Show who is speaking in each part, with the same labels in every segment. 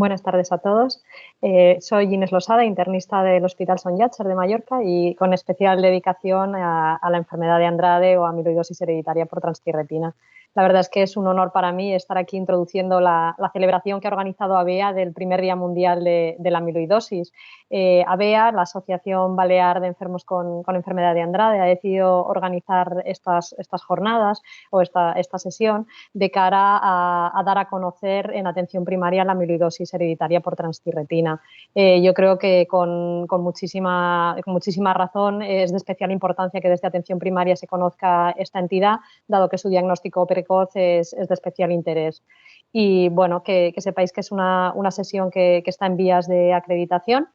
Speaker 1: Buenas tardes a todos. Soy Inés Losada, internista del Hospital Son Llàtzer de Mallorca y con especial dedicación a la enfermedad de Andrade o amiloidosis hereditaria por transtirretina. La verdad es que es un honor para mí estar aquí introduciendo la celebración que ha organizado ABEA del primer Día Mundial de la Amiloidosis. ABEA, la Asociación Balear de Enfermos con Enfermedad de Andrade, ha decidido organizar estas jornadas o esta sesión de cara a dar a conocer en atención primaria la amiloidosis hereditaria por transtirretina. Yo creo que con muchísima razón es de especial importancia que desde atención primaria se conozca esta entidad, dado que su diagnóstico precoz es de especial interés. Y bueno, que sepáis que es una sesión que está en vías de acreditación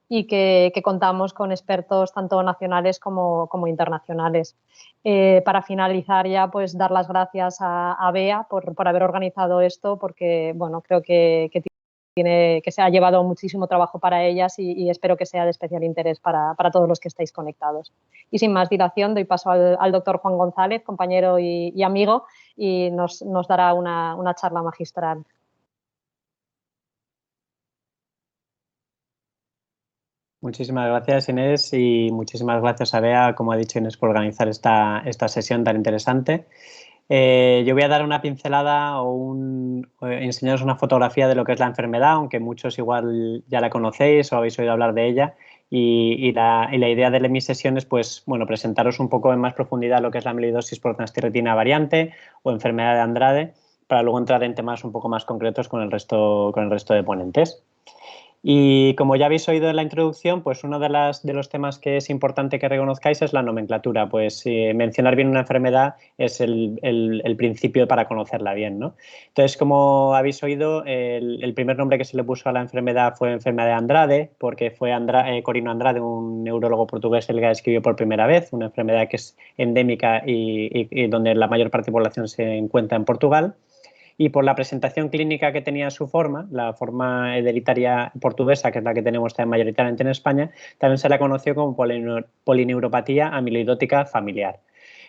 Speaker 1: y que contamos con expertos tanto nacionales como internacionales. Para finalizar ya, pues dar las gracias a BEA por haber organizado esto, porque bueno, creo que se ha llevado muchísimo trabajo para ellas y espero que sea de especial interés para todos los que estáis conectados. Y sin más dilación, doy paso al doctor Juan González, compañero y amigo, y nos dará una charla magistral.
Speaker 2: Muchísimas gracias, Inés, y muchísimas gracias a Bea, como ha dicho Inés, por organizar esta sesión tan interesante. Yo voy a dar una pincelada o enseñaros una fotografía de lo que es la enfermedad, aunque muchos igual ya la conocéis o habéis oído hablar de ella. Y la idea de mis sesiones, pues, bueno, presentaros un poco en más profundidad lo que es la amiloidosis por transtirretina variante o enfermedad de Andrade, para luego entrar en temas un poco más concretos con el resto de ponentes. Y como ya habéis oído en la introducción, pues uno de los temas que es importante que reconozcáis es la nomenclatura. Pues mencionar bien una enfermedad es el principio para conocerla bien, ¿no? Entonces, como habéis oído, el primer nombre que se le puso a la enfermedad fue enfermedad de Andrade, porque fue Corino Andrade, un neurólogo portugués, el que la describió por primera vez, una enfermedad que es endémica y donde la mayor parte de la población se encuentra en Portugal. Y por la presentación clínica que tenía su forma, la forma hereditaria portuguesa, que es la que tenemos también mayoritariamente en España, también se la conoció como polineuropatía amiloidótica familiar.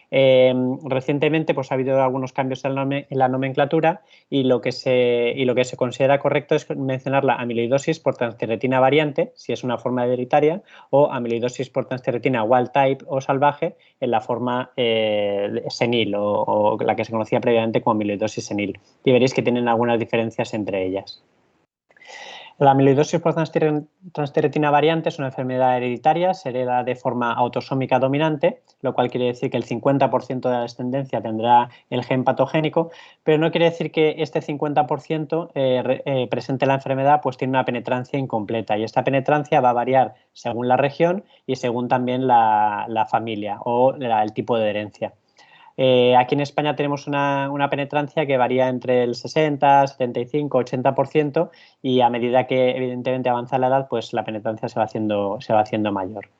Speaker 2: Recientemente pues, ha habido algunos cambios en la nomenclatura y lo que se considera correcto es mencionar la amiloidosis por transtirretina variante, si es una forma hereditaria, o amiloidosis por transtirretina wild type o salvaje en la forma senil o la que se conocía previamente como amiloidosis senil. Y veréis que tienen algunas diferencias entre ellas. La amiloidosis por transtirretina variante es una enfermedad hereditaria, se hereda de forma autosómica dominante, lo cual quiere decir que el 50% de la descendencia tendrá el gen patogénico, pero no quiere decir que este 50% presente la enfermedad pues tiene una penetrancia incompleta, y esta penetrancia va a variar según la región y según también la familia o el tipo de herencia. Aquí en España tenemos una penetrancia que varía entre el 60, 75, 80%, y a medida que evidentemente avanza la edad, pues la penetrancia se va haciendo mayor.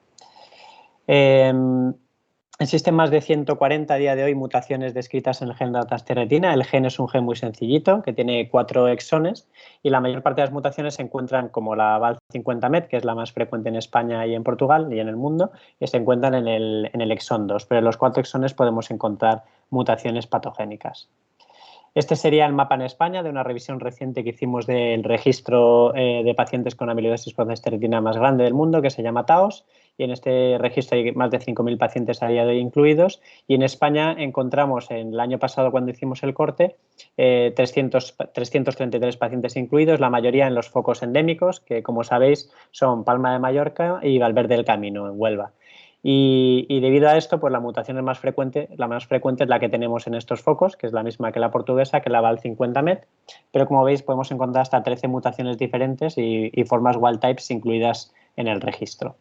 Speaker 2: Existen más de 140 a día de hoy mutaciones descritas en el gen de la transthyretina. El gen es un gen muy sencillito que tiene 4 exones y la mayor parte de las mutaciones se encuentran como la Val50Met, que es la más frecuente en España y en Portugal y en el mundo, y se encuentran en el exón 2, pero en los 4 exones podemos encontrar mutaciones patogénicas. Este sería el mapa en España de una revisión reciente que hicimos del registro de pacientes con amiloidosis por transthyretina más grande del mundo, que se llama TAOS, y en este registro hay más de 5.000 pacientes a día de hoy incluidos, y en España encontramos en el año pasado, cuando hicimos el corte, 333 pacientes incluidos, la mayoría en los focos endémicos, que como sabéis son Palma de Mallorca y Valverde del Camino, en Huelva. Y debido a esto, pues la mutación más frecuente es la que tenemos en estos focos, que es la misma que la portuguesa, que la Val50Met, pero como veis podemos encontrar hasta 13 mutaciones diferentes y formas wild types incluidas en el registro.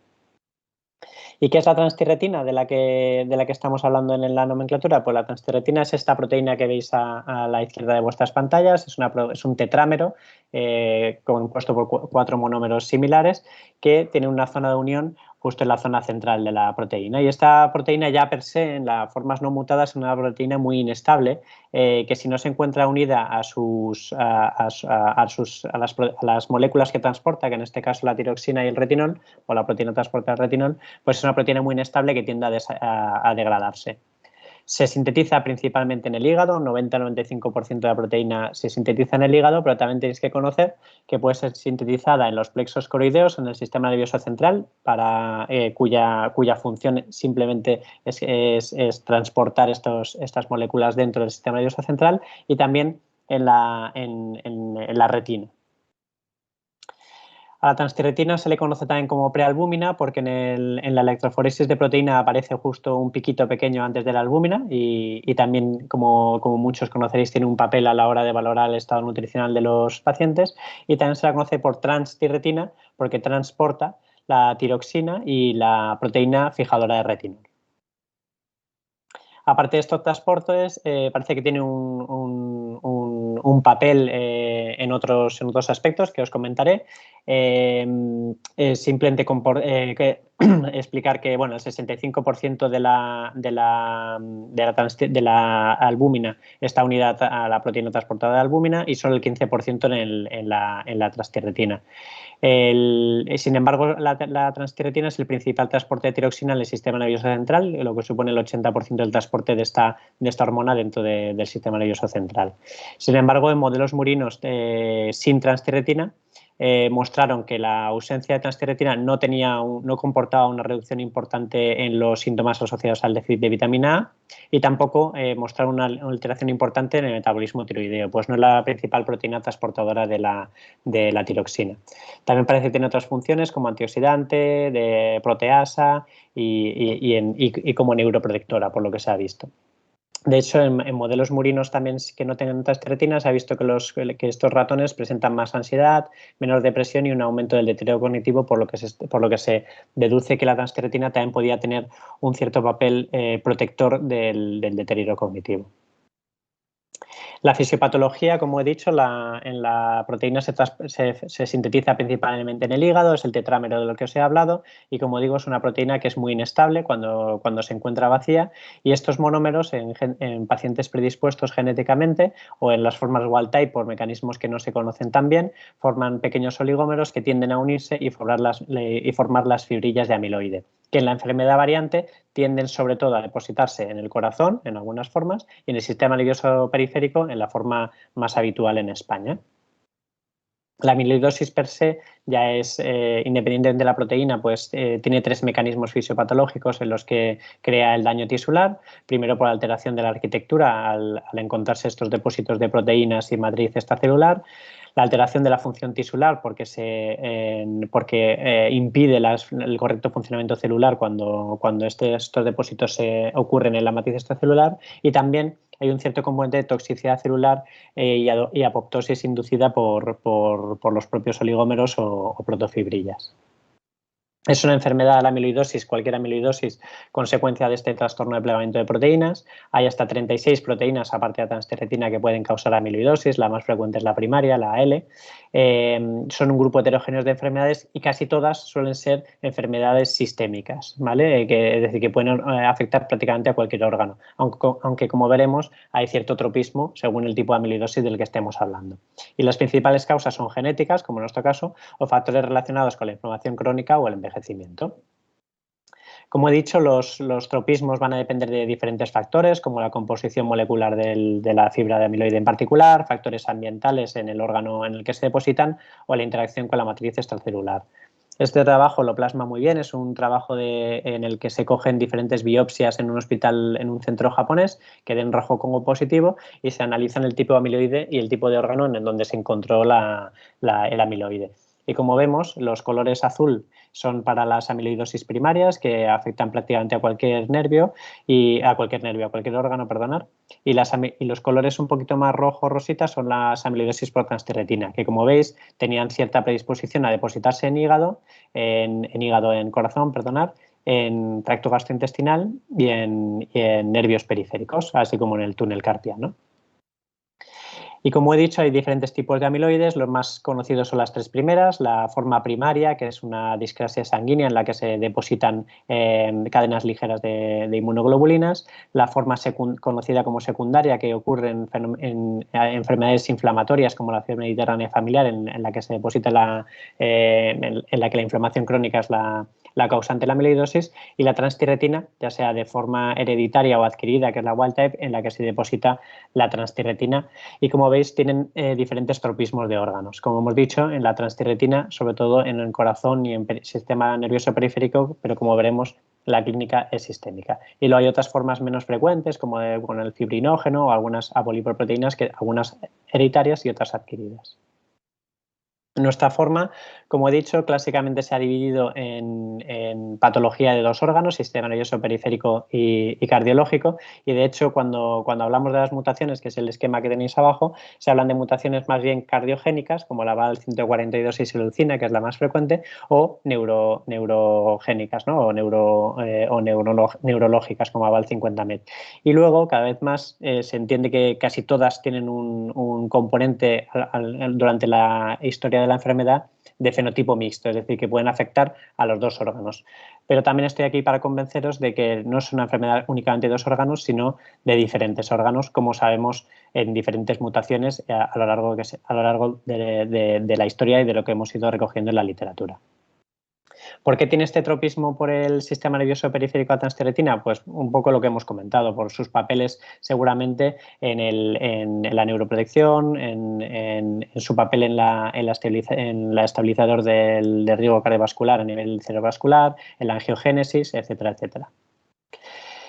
Speaker 2: ¿Y qué es la transthyretina de la que estamos hablando en la nomenclatura? Pues la transthyretina es esta proteína que veis a la izquierda de vuestras pantallas, es un tetrámero compuesto por 4 monómeros similares que tiene una zona de unión justo en la zona central de la proteína. Y esta proteína ya per se, en las formas no mutadas, es una proteína muy inestable que si no se encuentra unida a las moléculas que transporta, que en este caso la tiroxina y el retinol, o la proteína transporta el retinol, pues es una proteína muy inestable que tiende a degradarse. Se sintetiza principalmente en el hígado, 90-95% de la proteína se sintetiza en el hígado, pero también tenéis que conocer que puede ser sintetizada en los plexos coroideos, en el sistema nervioso central, cuya función simplemente es transportar estas moléculas dentro del sistema nervioso central, y también en la retina. A la transthyretina se le conoce también como prealbúmina porque en la electroforesis de proteína aparece justo un piquito pequeño antes de la albúmina y también, como muchos conoceréis, tiene un papel a la hora de valorar el estado nutricional de los pacientes, y también se la conoce por transthyretina porque transporta la tiroxina y la proteína fijadora de retinol. Aparte de estos transportes, parece que tiene un papel en otros aspectos que os comentaré. Simplemente explicar que bueno, el 65% de la albúmina está unida a la proteína transportada de albúmina y solo el 15% en la transthyretina. Sin embargo, la transthyretina es el principal transporte de tiroxina en el sistema nervioso central, lo que supone el 80% del transporte de esta hormona dentro del sistema nervioso central. Sin embargo, en modelos murinos sin transthyretina, mostraron que la ausencia de transthyretina no comportaba una reducción importante en los síntomas asociados al déficit de vitamina A, y tampoco mostraron una alteración importante en el metabolismo tiroideo, pues no es la principal proteína transportadora de la tiroxina. También parece que tiene otras funciones como antioxidante, de proteasa y como neuroprotectora, por lo que se ha visto. De hecho, en modelos murinos también que no tienen transthyretina se ha visto que estos ratones presentan más ansiedad, menor depresión y un aumento del deterioro cognitivo, por lo que se deduce que la transthyretina también podía tener un cierto papel protector del deterioro cognitivo. La fisiopatología, como he dicho, en la proteína se sintetiza principalmente en el hígado, es el tetrámero de lo que os he hablado, y como digo, es una proteína que es muy inestable cuando se encuentra vacía, y estos monómeros en pacientes predispuestos genéticamente o en las formas wild type por mecanismos que no se conocen tan bien, forman pequeños oligómeros que tienden a unirse y formar las fibrillas de amiloide, que en la enfermedad variante tienden sobre todo a depositarse en el corazón, en algunas formas, y en el sistema nervioso periférico, en la forma más habitual en España. La amiloidosis per se ya es independiente de la proteína, pues tiene 3 mecanismos fisiopatológicos en los que crea el daño tisular. Primero, por alteración de la arquitectura al encontrarse estos depósitos de proteínas y matriz extracelular. La alteración de la función tisular porque impide el correcto funcionamiento celular cuando estos depósitos ocurren en la matriz extracelular, y también hay un cierto componente de toxicidad celular y apoptosis inducida por los propios oligómeros o protofibrillas. Es una enfermedad, la amiloidosis, cualquier amiloidosis, consecuencia de este trastorno de plegamiento de proteínas. Hay hasta 36 proteínas, aparte de la transtirretina, que pueden causar amiloidosis. La más frecuente es la primaria, la L. Son un grupo heterogéneo de enfermedades y casi todas suelen ser enfermedades sistémicas, ¿vale? Es decir, que pueden afectar prácticamente a cualquier órgano, aunque como veremos hay cierto tropismo según el tipo de amiloidosis del que estemos hablando. Y las principales causas son genéticas, como en nuestro caso, o factores relacionados con la inflamación crónica o el envejecimiento. Como he dicho, los tropismos van a depender de diferentes factores, como la composición molecular de la fibra de amiloide en particular, factores ambientales en el órgano en el que se depositan o la interacción con la matriz extracelular. Este trabajo lo plasma muy bien, es un trabajo en el que se cogen diferentes biopsias en un hospital, en un centro japonés, que den rojo como positivo, y se analizan el tipo de amiloide y el tipo de órgano en donde se encontró el amiloide. Y como vemos, los colores azul son para las amiloidosis primarias, que afectan prácticamente a cualquier nervio, a cualquier órgano, perdonar. Y los colores un poquito más rojo rosita son las amiloidosis por transtirretina, que como veis tenían cierta predisposición a depositarse en hígado, en corazón, perdonar, en tracto gastrointestinal y en nervios periféricos, así como en el túnel carpiano. Y como he dicho, hay diferentes tipos de amiloides. Los más conocidos son las tres primeras. La forma primaria, que es una discrasia sanguínea en la que se depositan cadenas ligeras de inmunoglobulinas. La forma conocida como secundaria, que ocurre en enfermedades inflamatorias como la fiebre mediterránea familiar, en la que se deposita en la que la inflamación crónica es la causante de la amiloidosis. Y la transtirretina, ya sea de forma hereditaria o adquirida, que es la wild type, en la que se deposita la transtirretina. Y como veis, tienen diferentes tropismos de órganos. Como hemos dicho, en la transtirretina, sobre todo en el corazón y en el sistema nervioso periférico, pero como veremos, la clínica es sistémica. Y luego hay otras formas menos frecuentes, como con el fibrinógeno o algunas apolipoproteínas, algunas hereditarias y otras adquiridas. Nuestra forma, como he dicho, clásicamente se ha dividido en patología de dos órganos, sistema nervioso periférico y cardiológico, y de hecho cuando hablamos de las mutaciones, que es el esquema que tenéis abajo, se hablan de mutaciones más bien cardiogénicas, como la VAL142 isoleucina, que es la más frecuente, o neurogénicas, ¿no? o neurológicas, como la VAL50MET. Y luego, cada vez más, se entiende que casi todas tienen un componente durante la historia de la enfermedad de fenotipo mixto, es decir, que pueden afectar a los dos órganos. Pero también estoy aquí para convenceros de que no es una enfermedad únicamente de dos órganos, sino de diferentes órganos, como sabemos en diferentes mutaciones a lo largo de la historia y de lo que hemos ido recogiendo en la literatura. ¿Por qué tiene este tropismo por el sistema nervioso periférico a transtirretina? Pues un poco lo que hemos comentado, por sus papeles seguramente en la neuroprotección, en su papel en la estabilizador del riesgo cardiovascular a nivel cerebrovascular, en la angiogénesis, etcétera, etcétera.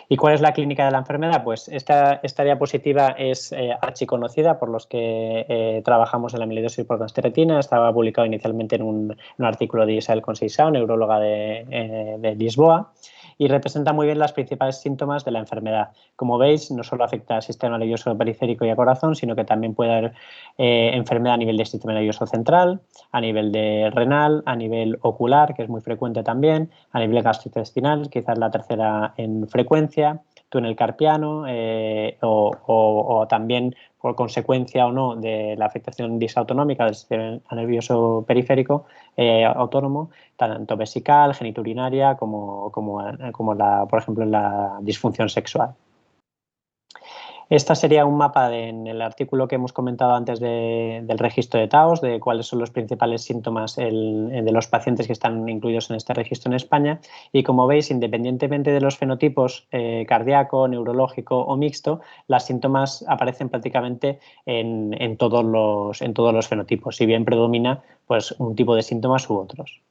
Speaker 2: ¿Y cuál es la clínica de la enfermedad? Pues esta diapositiva es archiconocida por los que trabajamos en la amiloidosis por transtirretina. Estaba publicado inicialmente en un artículo de Isabel Conceição, neuróloga de Lisboa, y representa muy bien los principales síntomas de la enfermedad. Como veis, no solo afecta al sistema nervioso periférico y al corazón, sino que también puede haber enfermedad a nivel del sistema nervioso central, a nivel de renal, a nivel ocular, que es muy frecuente también, a nivel gastrointestinal, quizás la tercera en frecuencia, túnel carpiano o también por consecuencia o no de la afectación disautonómica del sistema nervioso periférico autónomo, tanto vesical, genitourinaria como por ejemplo, en la disfunción sexual. Esta sería un mapa en el artículo que hemos comentado antes del registro de TAOS, de cuáles son los principales síntomas de los pacientes que están incluidos en este registro en España. Y como veis, independientemente de los fenotipos cardíaco, neurológico o mixto, los síntomas aparecen prácticamente en todos los fenotipos, si bien predomina pues, un tipo de síntomas u otros.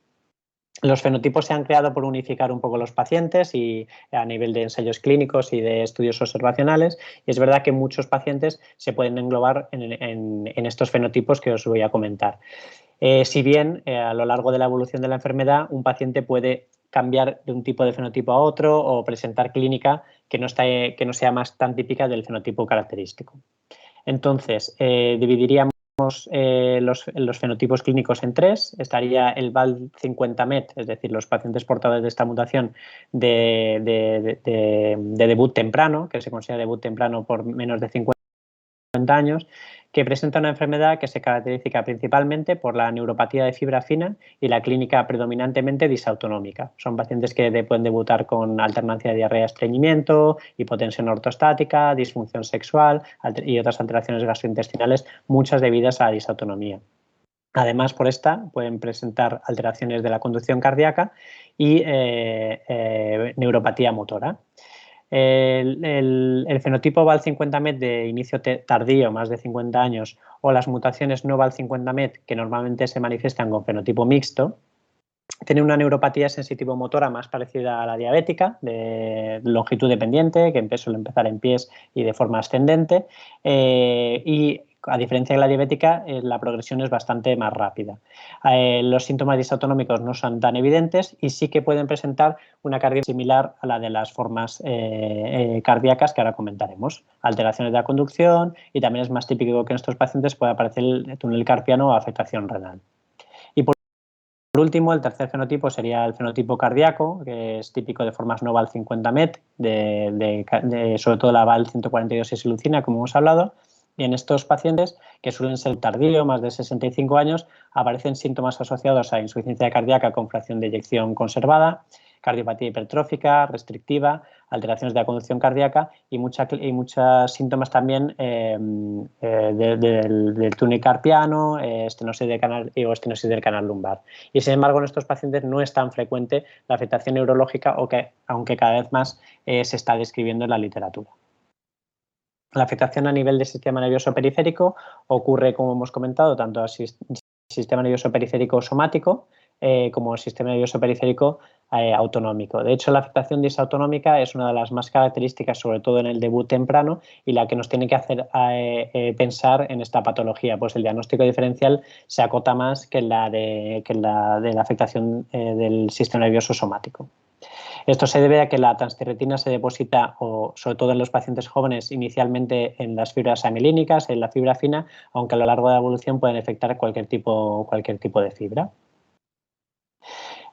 Speaker 2: Los fenotipos se han creado por unificar un poco los pacientes y a nivel de ensayos clínicos y de estudios observacionales, y es verdad que muchos pacientes se pueden englobar en estos fenotipos que os voy a comentar. Si bien a lo largo de la evolución de la enfermedad un paciente puede cambiar de un tipo de fenotipo a otro o presentar clínica que no sea más tan típica del fenotipo característico. Entonces, dividiríamos los fenotipos clínicos en tres. Estaría el VAL50-MET, es decir, los pacientes portadores de esta mutación de debut temprano, que se considera debut temprano por menos de 50 años, que presenta una enfermedad que se caracteriza principalmente por la neuropatía de fibra fina y la clínica predominantemente disautonómica. Son pacientes que pueden debutar con alternancia de diarrea, estreñimiento, hipotensión ortostática, disfunción sexual y otras alteraciones gastrointestinales, muchas debidas a la disautonomía. Además, por esta pueden presentar alteraciones de la conducción cardíaca y neuropatía motora. El fenotipo VAL50-MET de inicio tardío, más de 50 años, o las mutaciones no VAL50-MET, que normalmente se manifiestan con fenotipo mixto, tienen una neuropatía sensitivo-motora más parecida a la diabética, de longitud dependiente, que suele empezar en pies y de forma ascendente, y a diferencia de la diabética, la progresión es bastante más rápida. Los síntomas disautonómicos no son tan evidentes y sí que pueden presentar una cardia similar a la de las formas cardíacas que ahora comentaremos. Alteraciones de la conducción y también es más típico que en estos pacientes pueda aparecer el túnel carpiano o afectación renal. Por último, el tercer fenotipo sería el fenotipo cardíaco, que es típico de formas no VAL50-MET, sobre todo la VAL142-isileucina, como hemos hablado. Y en estos pacientes, que suelen ser tardíos, más de 65 años, aparecen síntomas asociados a insuficiencia cardíaca con fracción de eyección conservada, cardiopatía hipertrófica, restrictiva, alteraciones de la conducción cardíaca y muchos síntomas también del túnel carpiano, estenosis del canal lumbar. Y sin embargo, en estos pacientes no es tan frecuente la afectación neurológica, aunque cada vez más se está describiendo en la literatura. La afectación a nivel del sistema nervioso periférico ocurre, como hemos comentado, tanto al sistema nervioso periférico somático como al sistema nervioso periférico autonómico. De hecho, la afectación disautonómica es una de las más características, sobre todo en el debut temprano, y la que nos tiene que hacer pensar en esta patología, pues el diagnóstico diferencial se acota más que la de la afectación del sistema nervioso somático. Esto se debe a que la transtirretina se deposita, sobre todo en los pacientes jóvenes, inicialmente en las fibras amilínicas, en la fibra fina, aunque a lo largo de la evolución pueden afectar cualquier tipo de fibra.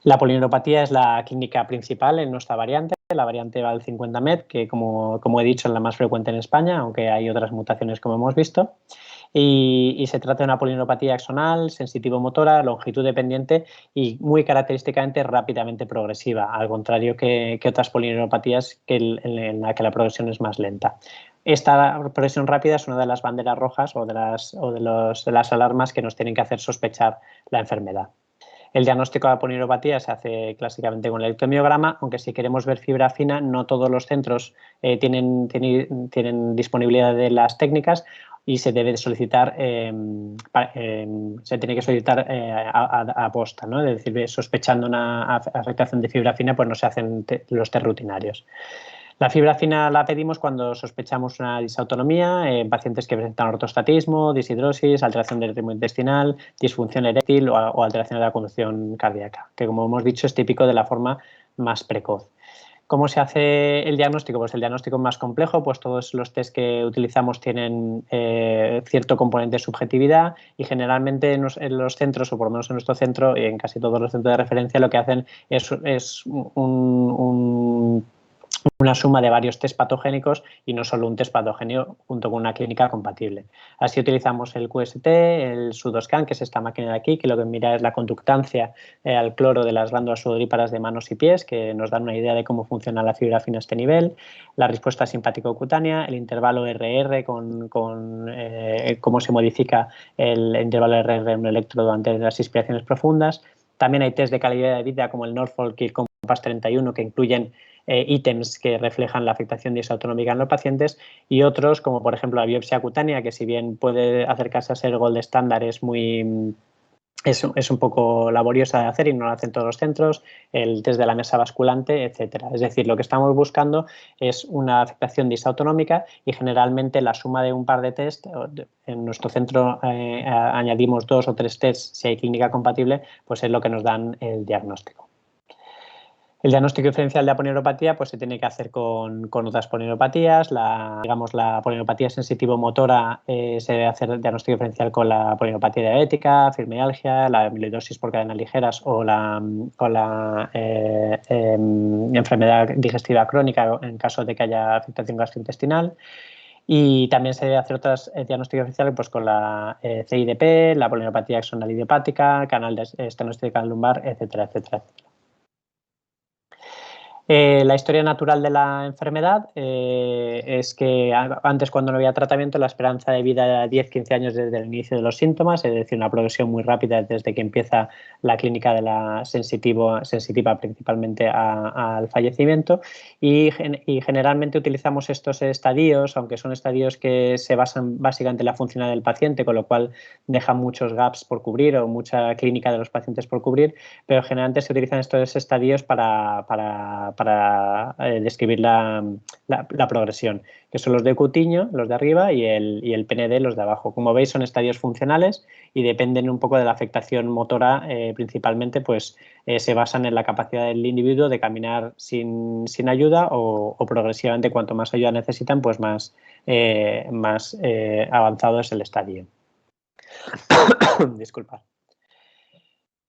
Speaker 2: La polineuropatía es la clínica principal en nuestra variante, la variante VAL50-MET, que como he dicho es la más frecuente en España, aunque hay otras mutaciones como hemos visto. Y se trata de una polineuropatía axonal, sensitivo-motora, longitud dependiente y muy característicamente rápidamente progresiva, al contrario que otras polineuropatías en la que la progresión es más lenta. Esta progresión rápida es una de las banderas rojas o de las alarmas que nos tienen que hacer sospechar la enfermedad. El diagnóstico de la polineuropatía se hace clásicamente con el electromiograma, aunque si queremos ver fibra fina, no todos los centros tienen disponibilidad de las técnicas y se debe solicitar, se tiene que solicitar a posta, ¿no? Es decir, sospechando una afectación de fibra fina, pues no se hacen los test rutinarios. La fibra fina la pedimos cuando sospechamos una disautonomía en pacientes que presentan ortostatismo, deshidrosis, alteración del ritmo intestinal, disfunción eréctil o alteración de la conducción cardíaca, que como hemos dicho es típico de la forma más precoz. ¿Cómo se hace el diagnóstico? Pues el diagnóstico es más complejo, pues todos los test que utilizamos tienen cierto componente de subjetividad y generalmente en los centros, o por lo menos en nuestro centro y en casi todos los centros de referencia, lo que hacen es una suma de varios test patogénicos y no solo un test patogénico junto con una clínica compatible. Así utilizamos el QST, el Sudoscan, que es esta máquina de aquí, que lo que mira es la conductancia al cloro de las glándulas sudoríparas de manos y pies, que nos dan una idea de cómo funciona la fibra fina a este nivel, la respuesta simpático-cutánea, el intervalo RR con cómo se modifica el intervalo RR en un electrodo durante las inspiraciones profundas. También hay test de calidad de vida como el Norfolk y el Compass 31 que incluyen ítems que reflejan la afectación disautonómica en los pacientes y otros como por ejemplo la biopsia cutánea, que si bien puede acercarse a ser gold estándar, es un poco laboriosa de hacer y no lo hacen todos los centros, el test de la mesa basculante, etcétera. Es decir, lo que estamos buscando es una afectación disautonómica y generalmente la suma de un par de test, en nuestro centro añadimos 2 o 3 tests si hay clínica compatible, pues es lo que nos dan el diagnóstico. El diagnóstico diferencial de la polineuropatía pues, se tiene que hacer con otras polineuropatías. La polineuropatía sensitivo-motora se debe hacer el diagnóstico diferencial con la polineuropatía diabética, fibromialgia, la amiloidosis por cadenas ligeras o la enfermedad digestiva crónica en caso de que haya afectación gastrointestinal. Y también se debe hacer otros diagnósticos diferenciales pues, con la CIDP, la polineuropatía axonal idiopática, canal de estenosis lumbar, etcétera, etcétera. La historia natural de la enfermedad es que antes, cuando no había tratamiento, la esperanza de vida era 10-15 años desde el inicio de los síntomas, es decir, una progresión muy rápida desde que empieza la clínica de la sensitiva principalmente al fallecimiento, y generalmente utilizamos estos estadios, aunque son estadios que se basan básicamente en la funcionalidad del paciente, con lo cual dejan muchos gaps por cubrir o mucha clínica de los pacientes por cubrir, pero generalmente se utilizan estos estadios para describir la progresión, que son los de Coutinho, los de arriba, y el PND, los de abajo. Como veis, son estadios funcionales y dependen un poco de la afectación motora, principalmente, pues se basan en la capacidad del individuo de caminar sin ayuda o progresivamente, cuanto más ayuda necesitan, pues más avanzado es el estadio. Disculpa.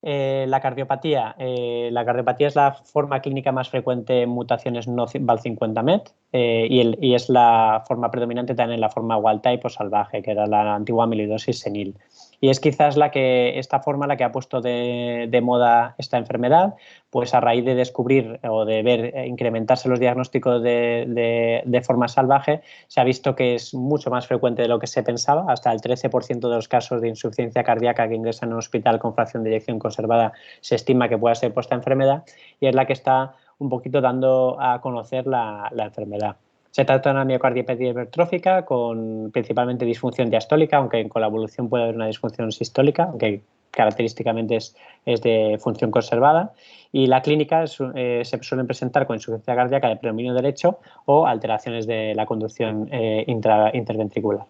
Speaker 2: La cardiopatía. La cardiopatía es la forma clínica más frecuente en mutaciones no Val50-MET y es la forma predominante también en la forma wild type o salvaje, que era la antigua amiloidosis senil. Y es quizás esta forma la que ha puesto de moda esta enfermedad, pues a raíz de descubrir o de ver incrementarse los diagnósticos de forma salvaje, se ha visto que es mucho más frecuente de lo que se pensaba. Hasta el 13% de los casos de insuficiencia cardíaca que ingresan en un hospital con fracción de eyección conservada se estima que pueda ser por esta enfermedad, y es la que está un poquito dando a conocer la enfermedad. Se trata de una miocardiopatía hipertrófica con principalmente disfunción diastólica, aunque con la evolución puede haber una disfunción sistólica, aunque característicamente es de función conservada, y la clínica se suelen presentar con insuficiencia cardíaca de predominio derecho o alteraciones de la conducción interventricular.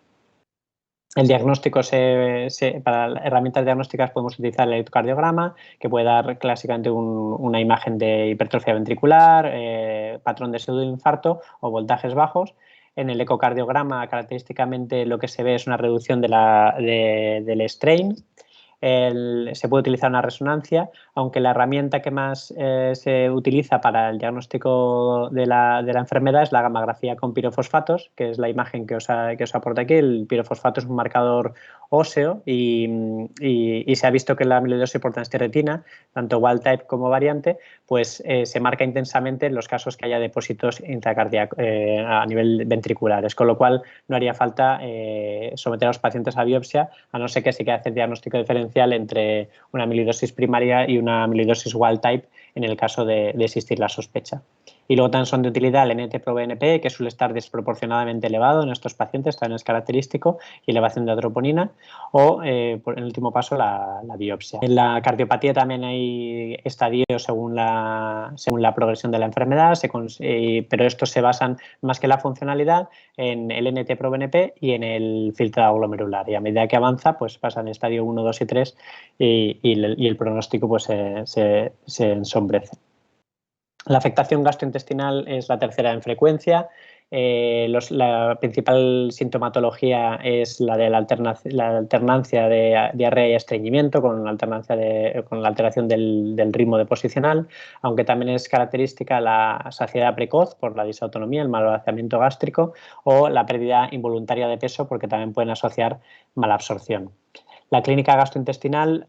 Speaker 2: El diagnóstico para herramientas diagnósticas podemos utilizar el electrocardiograma, que puede dar clásicamente una imagen de hipertrofia ventricular, patrón de pseudoinfarto o voltajes bajos. En el ecocardiograma, característicamente, lo que se ve es una reducción del strain. Se puede utilizar una resonancia, aunque la herramienta que más se utiliza para el diagnóstico de la enfermedad es la gammagrafía con pirofosfatos, que es la imagen que os aporta aquí. El pirofosfato es un marcador óseo y se ha visto que la amiloidosis por transtirretina, tanto wild type como variante, pues se marca intensamente en los casos que haya depósitos intracardíacos a nivel ventriculares, con lo cual no haría falta someter a los pacientes a biopsia, a no ser que se quiera hacer diagnóstico diferencial entre una amiloidosis primaria y una amiloidosis wild type en el caso de existir la sospecha. Y luego también son de utilidad el NT-proBNP, que suele estar desproporcionadamente elevado en estos pacientes, también es característico, y elevación de troponina, o en el último paso la biopsia. En la cardiopatía también hay estadios según la progresión de la enfermedad, pero estos se basan más que en la funcionalidad en el NT-proBNP y en el filtrado glomerular, y a medida que avanza pues pasa en estadio 1, 2 y 3 y el pronóstico pues se ensombrece. La afectación gastrointestinal es la tercera en frecuencia. La principal sintomatología es la de la alternancia de diarrea y estreñimiento con la alteración del ritmo deposicional, aunque también es característica la saciedad precoz por la disautonomía, el malbaratamiento gástrico, o la pérdida involuntaria de peso, porque también pueden asociar malabsorción. La clínica gastrointestinal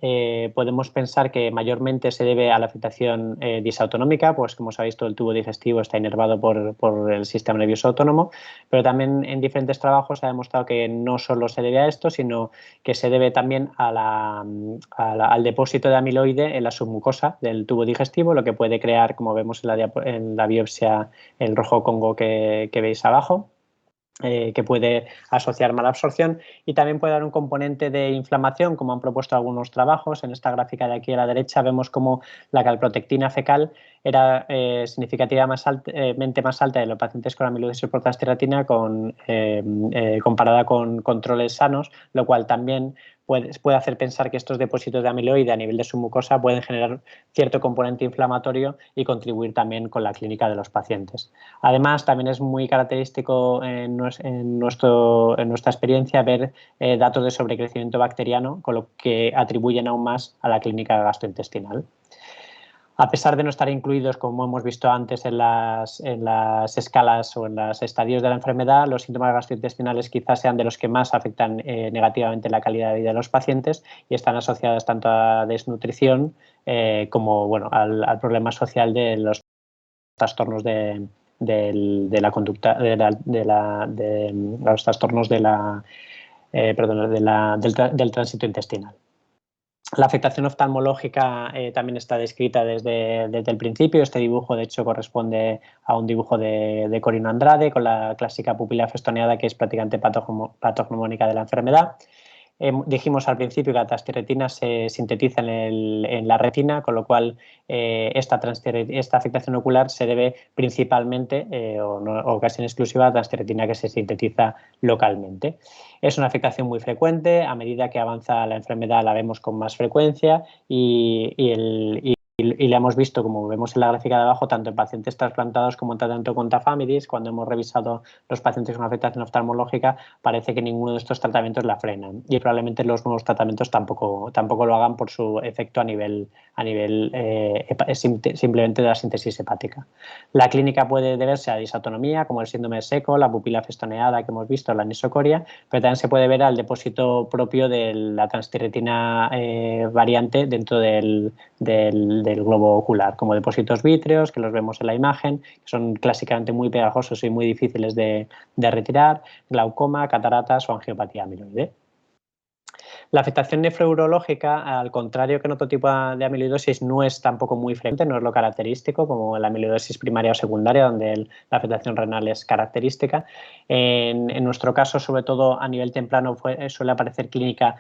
Speaker 2: podemos pensar que mayormente se debe a la afectación disautonómica, pues como sabéis todo el tubo digestivo está inervado por el sistema nervioso autónomo, pero también en diferentes trabajos se ha demostrado que no solo se debe a esto, sino que se debe también al depósito de amiloide en la submucosa del tubo digestivo, lo que puede crear, como vemos en la biopsia, el rojo Congo que veis abajo. Que puede asociar mala absorción, y también puede dar un componente de inflamación, como han propuesto algunos trabajos. En esta gráfica de aquí a la derecha vemos cómo la calprotectina fecal era significativamente más alta en los pacientes con amiloidosis por transtirretina comparada con controles sanos, lo cual también puede hacer pensar que estos depósitos de amiloide a nivel de su mucosa pueden generar cierto componente inflamatorio y contribuir también con la clínica de los pacientes. Además, también es muy característico en nuestra experiencia ver datos de sobrecrecimiento bacteriano, con lo que atribuyen aún más a la clínica gastrointestinal. A pesar de no estar incluidos, como hemos visto antes, en las escalas o en los estadios de la enfermedad, los síntomas gastrointestinales quizás sean de los que más afectan negativamente la calidad de vida de los pacientes y están asociadas tanto a desnutrición como al problema social de los trastornos de la conducta, los trastornos del tránsito intestinal. La afectación oftalmológica también está descrita desde el principio. Este dibujo, de hecho, corresponde a un dibujo de Corino Andrade con la clásica pupila festoneada, que es prácticamente patognomónica de la enfermedad. Dijimos al principio que la transtirretina se sintetiza en la retina, con lo cual esta afectación ocular se debe principalmente o casi en exclusiva a la transtirretina que se sintetiza localmente. Es una afectación muy frecuente. A medida que avanza la enfermedad la vemos con más frecuencia y la hemos visto, como vemos en la gráfica de abajo, tanto en pacientes trasplantados como en tratamiento con tafamidis. Cuando hemos revisado los pacientes con afectación oftalmológica, parece que ninguno de estos tratamientos la frenan y probablemente los nuevos tratamientos tampoco lo hagan por su efecto a nivel simplemente de la síntesis hepática. La clínica puede deberse a disautonomía, como el síndrome de Seco, la pupila festoneada que hemos visto, la anisocoria, pero también se puede ver al depósito propio de la transtirretina variante dentro del globo ocular, como depósitos vítreos, que los vemos en la imagen, que son clásicamente muy pegajosos y muy difíciles de retirar, glaucoma, cataratas o angiopatía amiloide. La afectación nefrourológica, al contrario que en otro tipo de amiloidosis, no es tampoco muy frecuente, no es lo característico, como la amiloidosis primaria o secundaria, donde la afectación renal es característica. En nuestro caso, sobre todo a nivel temprano, suele aparecer clínica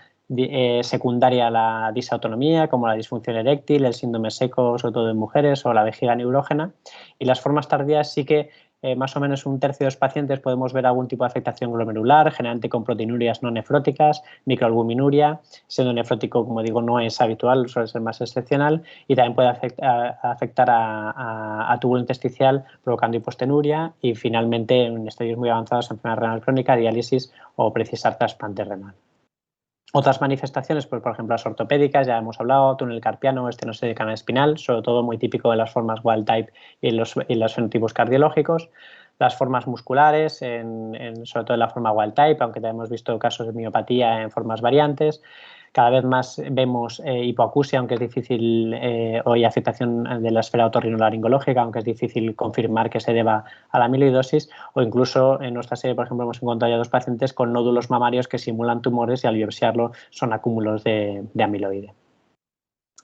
Speaker 2: secundaria a la disautonomía, como la disfunción eréctil, el síndrome seco, sobre todo en mujeres, o la vejiga neurógena. Y las formas tardías sí que más o menos un tercio de los pacientes podemos ver algún tipo de afectación glomerular, generalmente con proteinurias no nefróticas, microalbuminuria. Siendo nefrótico, como digo, no es habitual, suele ser más excepcional, y también puede afectar a túbulo intersticial provocando hipostenuria y finalmente en estadios muy avanzados enfermedad renal crónica, diálisis o precisar trasplante renal. Otras manifestaciones, pues, por ejemplo, las ortopédicas, ya hemos hablado, túnel carpiano, estenosis de canal espinal, sobre todo muy típico de las formas wild type y en los fenotipos cardiológicos. Las formas musculares, sobre todo en la forma wild type, aunque también hemos visto casos de miopatía en formas variantes. Cada vez más vemos hipoacusia, aunque es difícil, y afectación de la esfera otorrinolaringológica, aunque es difícil confirmar que se deba a la amiloidosis, o incluso en nuestra serie, por ejemplo, hemos encontrado ya 2 pacientes con nódulos mamarios que simulan tumores y al biopsiarlo son acúmulos de amiloide.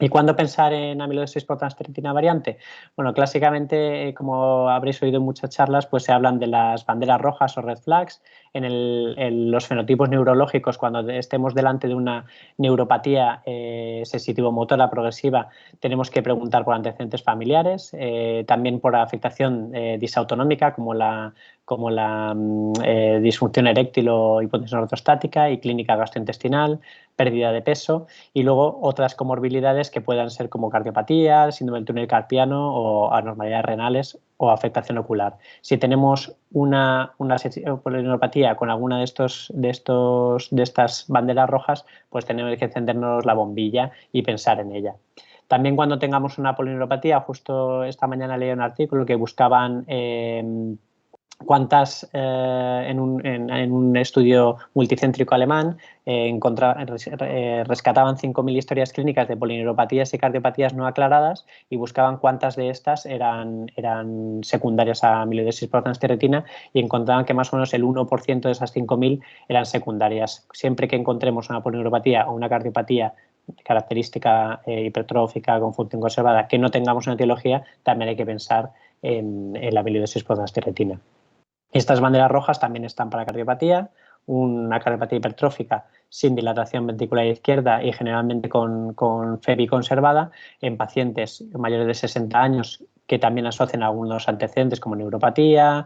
Speaker 2: ¿Y cuándo pensar en amiloidosis por transtirretina variante? Bueno, clásicamente, como habréis oído en muchas charlas, pues se hablan de las banderas rojas o red flags. En los fenotipos neurológicos, cuando estemos delante de una neuropatía sensitivo-motora progresiva, tenemos que preguntar por antecedentes familiares, también por afectación disautonómica, como la disfunción eréctil o hipotensión ortostática y clínica gastrointestinal, pérdida de peso, y luego otras comorbilidades que puedan ser como cardiopatía, síndrome del túnel carpiano o anormalidades renales o afectación ocular. Si tenemos una polineuropatía con alguna de estas banderas rojas, pues tenemos que encendernos la bombilla y pensar en ella. También cuando tengamos una polineuropatía, justo esta mañana leí un artículo que buscaban cuántas, en un estudio multicéntrico alemán, rescataban 5.000 historias clínicas de polineuropatías y cardiopatías no aclaradas y buscaban cuántas de estas eran secundarias a amiloidosis por transtirretina, y encontraban que más o menos el 1% de esas 5.000 eran secundarias. Siempre que encontremos una polineuropatía o una cardiopatía característica hipertrófica con función conservada que no tengamos una etiología, también hay que pensar en la amiloidosis por transtirretina. Estas banderas rojas también están para cardiopatía, una cardiopatía hipertrófica sin dilatación ventricular izquierda y generalmente con FEBI conservada en pacientes mayores de 60 años que también asocian algunos antecedentes como neuropatía,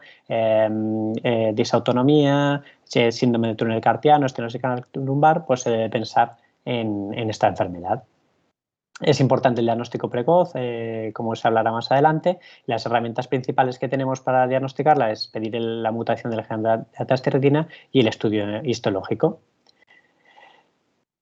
Speaker 2: disautonomía, síndrome de túnel carpiano, estenosis canal lumbar, pues se debe pensar en esta enfermedad. Es importante el diagnóstico precoz, como se hablará más adelante. Las herramientas principales que tenemos para diagnosticarla es pedir la mutación del gen de la transthyretina y el estudio histológico.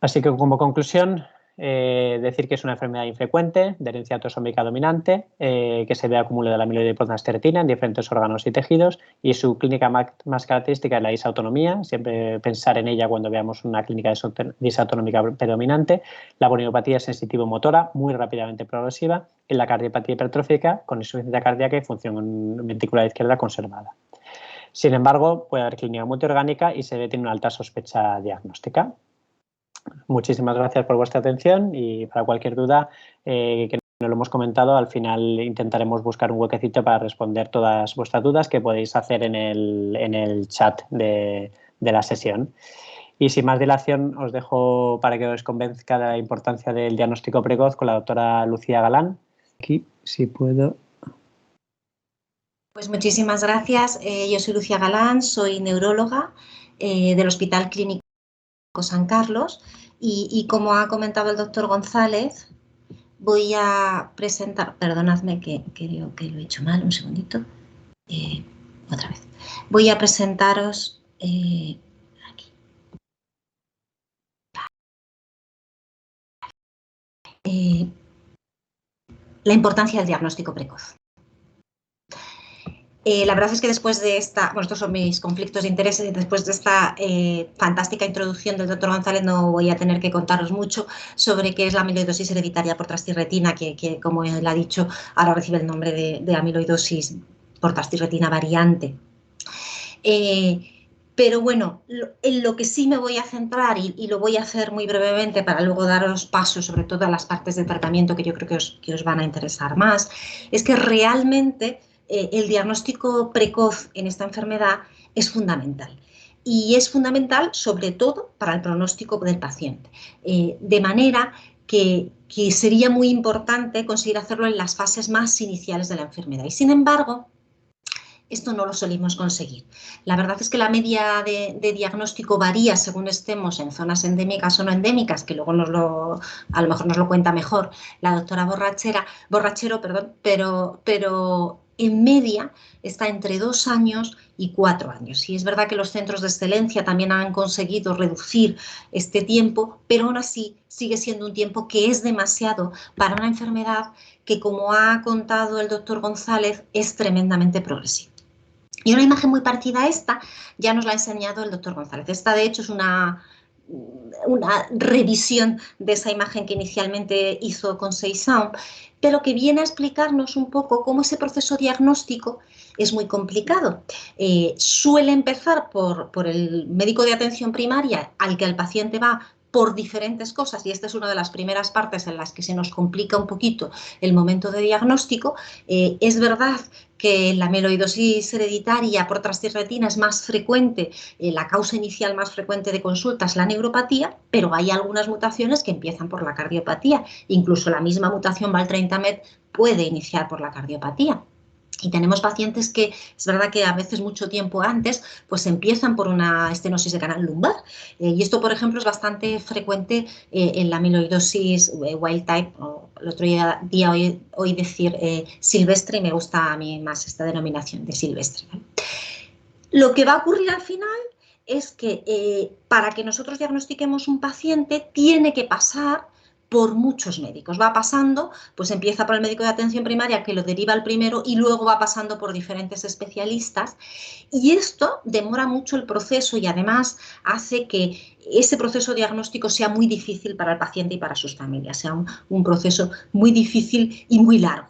Speaker 2: Así que, como conclusión, decir que es una enfermedad infrecuente de herencia autosómica dominante que se ve acumulo de la amiloide y transthyretina en diferentes órganos y tejidos, y su clínica más característica es la disautonomía, siempre pensar en ella cuando veamos una clínica disautonómica predominante, la boniopatía sensitivo-motora muy rápidamente progresiva y la cardiopatía hipertrófica con insuficiencia cardíaca y función ventricular izquierda conservada. Sin embargo, puede haber clínica multiorgánica y se debe tener una alta sospecha diagnóstica. Muchísimas gracias por vuestra atención y para cualquier duda que no lo hemos comentado, al final intentaremos buscar un huequecito para responder todas vuestras dudas que podéis hacer en el chat de la sesión. Y sin más dilación os dejo para que os convenzca de la importancia del diagnóstico precoz con la doctora Lucía Galán. Aquí, si puedo.
Speaker 3: Pues muchísimas gracias. Yo soy Lucía Galán, soy neuróloga del Hospital Clínico San Carlos y como ha comentado el doctor González, voy a presentar, perdonadme que creo que lo he hecho mal, un segundito, otra vez. Voy a presentaros aquí. La importancia del diagnóstico precoz. La verdad es que después de estos son mis conflictos de intereses, y después de esta fantástica introducción del doctor González no voy a tener que contaros mucho sobre qué es la amiloidosis hereditaria por transthyretina, que como él ha dicho, ahora recibe el nombre de amiloidosis por transthyretina variante. Pero bueno, en lo que sí me voy a centrar, y lo voy a hacer muy brevemente para luego daros paso sobre todas las partes de tratamiento que yo creo que os van a interesar más, es que realmente el diagnóstico precoz en esta enfermedad es fundamental. Y es fundamental sobre todo para el pronóstico del paciente. De manera que sería muy importante conseguir hacerlo en las fases más iniciales de la enfermedad. Y sin embargo, esto no lo solimos conseguir. La verdad es que la media de diagnóstico varía según estemos en zonas endémicas o no endémicas, que luego a lo mejor nos lo cuenta mejor la doctora Borrachero, pero en media está entre 2 años y 4 años. Y es verdad que los centros de excelencia también han conseguido reducir este tiempo, pero aún así sigue siendo un tiempo que es demasiado para una enfermedad que, como ha contado el doctor González, es tremendamente progresiva. Y una imagen muy parecida a esta ya nos la ha enseñado el doctor González. Esta, de hecho, es una revisión de esa imagen que inicialmente hizo con Seisound, pero que viene a explicarnos un poco cómo ese proceso diagnóstico es muy complicado. Suele empezar por el médico de atención primaria al que el paciente va por diferentes cosas, y esta es una de las primeras partes en las que se nos complica un poquito el momento de diagnóstico. Es verdad que la amiloidosis hereditaria por transthyretina es más frecuente, la causa inicial más frecuente de consulta es la neuropatía, pero hay algunas mutaciones que empiezan por la cardiopatía. Incluso la misma mutación Val30MET puede iniciar por la cardiopatía. Y tenemos pacientes que, es verdad que a veces mucho tiempo antes, pues empiezan por una estenosis de canal lumbar. Y esto, por ejemplo, es bastante frecuente en la amiloidosis wild type. El otro día oí decir silvestre, y me gusta a mí más esta denominación de silvestre, ¿vale? Lo que va a ocurrir al final es que para que nosotros diagnostiquemos un paciente tiene que pasar por muchos médicos. Va pasando, pues empieza por el médico de atención primaria, que lo deriva al primero, y luego va pasando por diferentes especialistas. Y esto demora mucho el proceso y además hace que ese proceso diagnóstico sea muy difícil para el paciente y para sus familias, sea un proceso muy difícil y muy largo.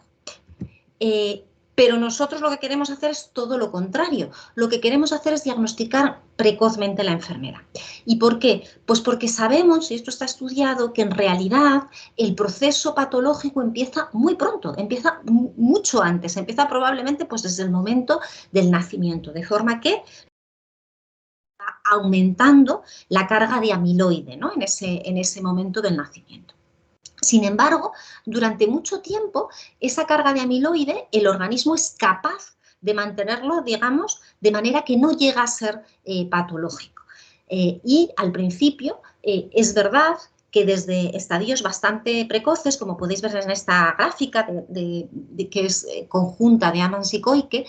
Speaker 3: Pero nosotros lo que queremos hacer es todo lo contrario. Lo que queremos hacer es diagnosticar precozmente la enfermedad. ¿Y por qué? Pues porque sabemos, y esto está estudiado, que en realidad el proceso patológico empieza muy pronto, empieza mucho antes, empieza probablemente pues desde el momento del nacimiento, de forma que está aumentando la carga de amiloide, ¿no? en ese momento del nacimiento. Sin embargo, durante mucho tiempo, esa carga de amiloide, el organismo es capaz de mantenerlo, digamos, de manera que no llega a ser patológico. Y al principio, es verdad que desde estadios bastante precoces, como podéis ver en esta gráfica que es conjunta de Ammons y Koike,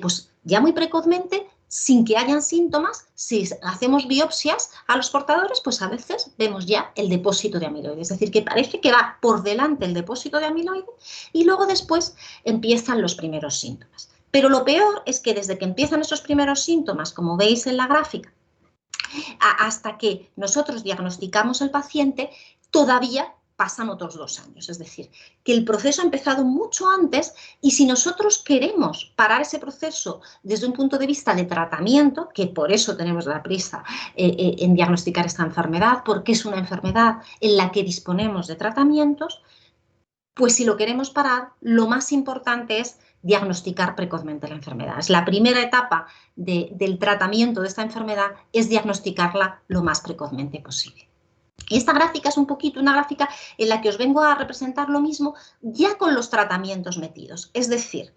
Speaker 3: pues ya muy precozmente, sin que hayan síntomas, si hacemos biopsias a los portadores, pues a veces vemos ya el depósito de amiloide. Es decir, que parece que va por delante el depósito de amiloide y luego después empiezan los primeros síntomas. Pero lo peor es que desde que empiezan esos primeros síntomas, como veis en la gráfica, hasta que nosotros diagnosticamos al paciente, todavía pasan otros 2 años. Es decir, que el proceso ha empezado mucho antes y si nosotros queremos parar ese proceso desde un punto de vista de tratamiento, que por eso tenemos la prisa en diagnosticar esta enfermedad, porque es una enfermedad en la que disponemos de tratamientos, pues si lo queremos parar, lo más importante es diagnosticar precozmente la enfermedad. Es la primera etapa del tratamiento de esta enfermedad, es diagnosticarla lo más precozmente posible. Y esta gráfica es un poquito una gráfica en la que os vengo a representar lo mismo ya con los tratamientos metidos. Es decir,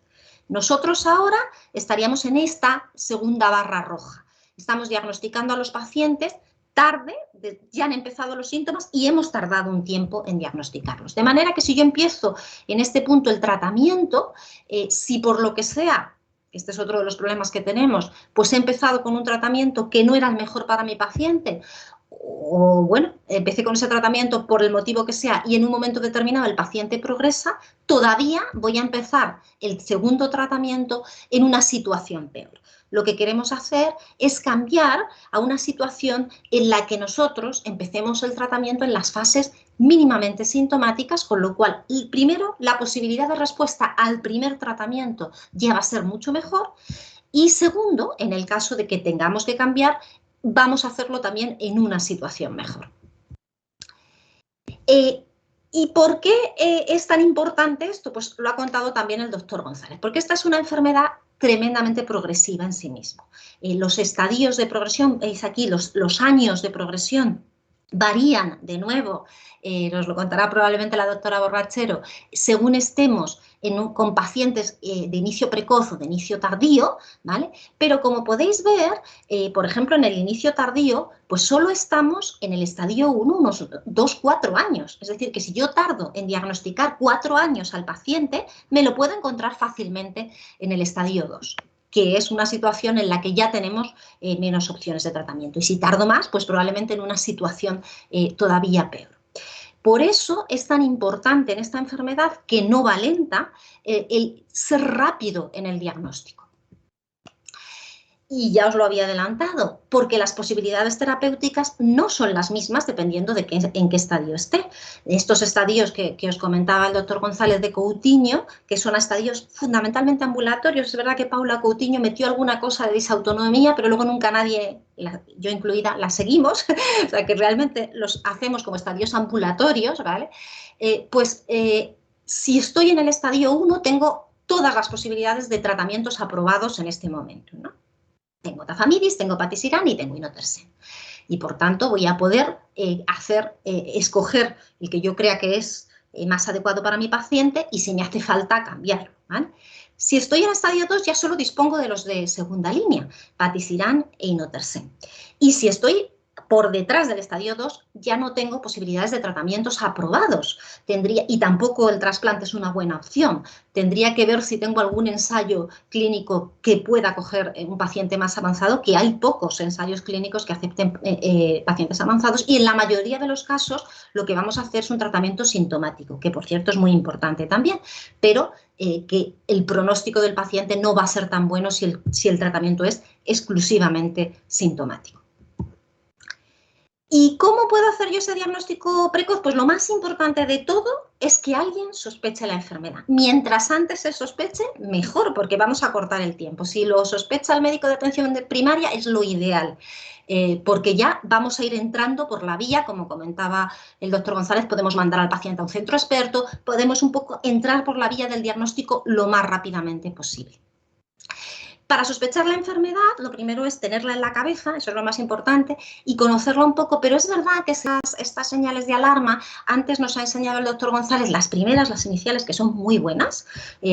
Speaker 3: nosotros ahora estaríamos en esta segunda barra roja. Estamos diagnosticando a los pacientes tarde, ya han empezado los síntomas y hemos tardado un tiempo en diagnosticarlos. De manera que si yo empiezo en este punto el tratamiento, si por lo que sea, este es otro de los problemas que tenemos, pues he empezado con un tratamiento que no era el mejor para mi paciente, o bueno, empecé con ese tratamiento por el motivo que sea y en un momento determinado el paciente progresa, todavía voy a empezar el segundo tratamiento en una situación peor. Lo que queremos hacer es cambiar a una situación en la que nosotros empecemos el tratamiento en las fases mínimamente sintomáticas, con lo cual, primero, la posibilidad de respuesta al primer tratamiento ya va a ser mucho mejor y segundo, en el caso de que tengamos que cambiar, vamos a hacerlo también en una situación mejor. ¿Y por qué es tan importante esto? Pues lo ha contado también el doctor González, porque esta es una enfermedad tremendamente progresiva en sí mismo. Los estadios de progresión, veis aquí los años de progresión, varían de nuevo, nos lo contará probablemente la doctora Borrachero, según estemos con pacientes de inicio precoz o de inicio tardío, ¿vale? Pero como podéis ver, por ejemplo, en el inicio tardío, pues solo estamos en el estadio 1 unos 2-4 años. Es decir, que si yo tardo en diagnosticar 4 años al paciente, me lo puedo encontrar fácilmente en el estadio 2. Que es una situación en la que ya tenemos menos opciones de tratamiento. Y si tardo más, pues probablemente en una situación todavía peor. Por eso es tan importante en esta enfermedad, que no va lenta, el ser rápido en el diagnóstico. Y ya os lo había adelantado, porque las posibilidades terapéuticas no son las mismas dependiendo de en qué estadio esté. Estos estadios que os comentaba el doctor González de Coutinho, que son estadios fundamentalmente ambulatorios, es verdad que Paula Coutinho metió alguna cosa de disautonomía, pero luego nunca nadie, yo incluida, la seguimos, o sea que realmente los hacemos como estadios ambulatorios, ¿vale? Si estoy en el estadio 1, tengo todas las posibilidades de tratamientos aprobados en este momento, ¿no? Tengo tafamidis, tengo patisiran y tengo inotersen. Y por tanto voy a poder escoger el que yo crea que es más adecuado para mi paciente y si me hace falta cambiarlo, ¿vale? Si estoy en estadio 2 ya solo dispongo de los de segunda línea, patisiran e inotersen. Y si estoy por detrás del estadio 2 ya no tengo posibilidades de tratamientos aprobados. Y tampoco el trasplante es una buena opción. Tendría que ver si tengo algún ensayo clínico que pueda coger un paciente más avanzado, que hay pocos ensayos clínicos que acepten pacientes avanzados y en la mayoría de los casos lo que vamos a hacer es un tratamiento sintomático, que por cierto es muy importante también, pero que el pronóstico del paciente no va a ser tan bueno si el tratamiento es exclusivamente sintomático. ¿Y cómo puedo hacer yo ese diagnóstico precoz? Pues lo más importante de todo es que alguien sospeche la enfermedad. Mientras antes se sospeche, mejor, porque vamos a cortar el tiempo. Si lo sospecha el médico de atención primaria, es lo ideal, porque ya vamos a ir entrando por la vía, como comentaba el doctor González, podemos mandar al paciente a un centro experto, podemos un poco entrar por la vía del diagnóstico lo más rápidamente posible. Para sospechar la enfermedad, lo primero es tenerla en la cabeza, eso es lo más importante, y conocerla un poco, pero es verdad que estas señales de alarma, antes nos ha enseñado el doctor González, las primeras, las iniciales, que son muy buenas,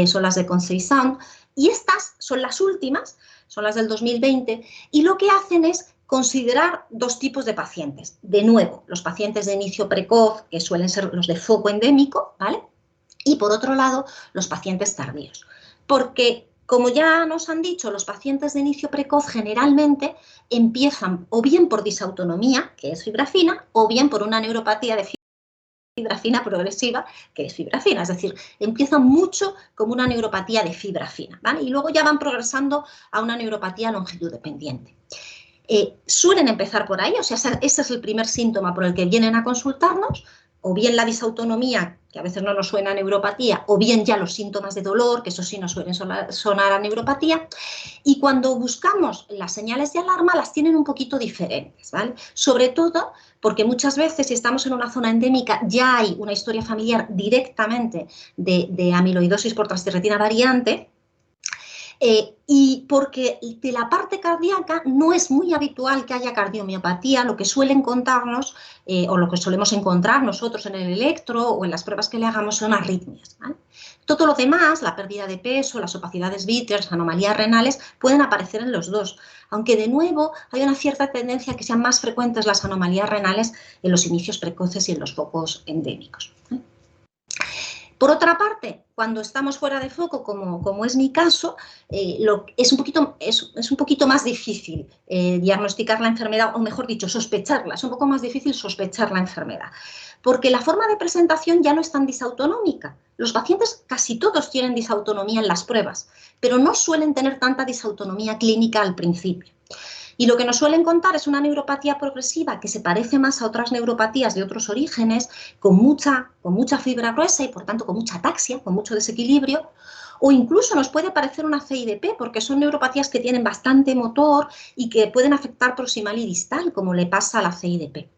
Speaker 3: son las de Conseil Sound, y estas son las últimas, son las del 2020, y lo que hacen es considerar dos tipos de pacientes. De nuevo, los pacientes de inicio precoz, que suelen ser los de foco endémico, ¿vale? Y por otro lado, los pacientes tardíos. Porque, como ya nos han dicho, los pacientes de inicio precoz generalmente empiezan o bien por disautonomía, que es fibra fina, o bien por una neuropatía de fibra fina progresiva, que es fibra fina. Es decir, empiezan mucho como una neuropatía de fibra fina, ¿vale? Y luego ya van progresando a una neuropatía longitud dependiente. Suelen empezar por ahí, o sea, ese es el primer síntoma por el que vienen a consultarnos, o bien la disautonomía, que a veces no nos suena a neuropatía, o bien ya los síntomas de dolor, que eso sí nos suelen sonar a neuropatía. Y cuando buscamos las señales de alarma, las tienen un poquito diferentes, ¿vale? Sobre todo porque muchas veces, si estamos en una zona endémica, ya hay una historia familiar directamente de amiloidosis por transtirretina variante, y porque de la parte cardíaca no es muy habitual que haya cardiomiopatía, lo que suelen contarnos o lo que solemos encontrar nosotros en el electro o en las pruebas que le hagamos son arritmias, ¿vale? Todo lo demás, la pérdida de peso, las opacidades vítreas, anomalías renales, pueden aparecer en los dos, aunque de nuevo hay una cierta tendencia a que sean más frecuentes las anomalías renales en los inicios precoces y en los focos endémicos. Por otra parte, cuando estamos fuera de foco, como es mi caso, es un poquito más difícil diagnosticar la enfermedad, o mejor dicho, sospecharla. Es un poco más difícil sospechar la enfermedad, porque la forma de presentación ya no es tan disautonómica. Los pacientes casi todos tienen disautonomía en las pruebas, pero no suelen tener tanta disautonomía clínica al principio. Y lo que nos suelen contar es una neuropatía progresiva que se parece más a otras neuropatías de otros orígenes, con mucha fibra gruesa y por tanto con mucha ataxia, con mucho desequilibrio, o incluso nos puede parecer una CIDP porque son neuropatías que tienen bastante motor y que pueden afectar proximal y distal, como le pasa a la CIDP.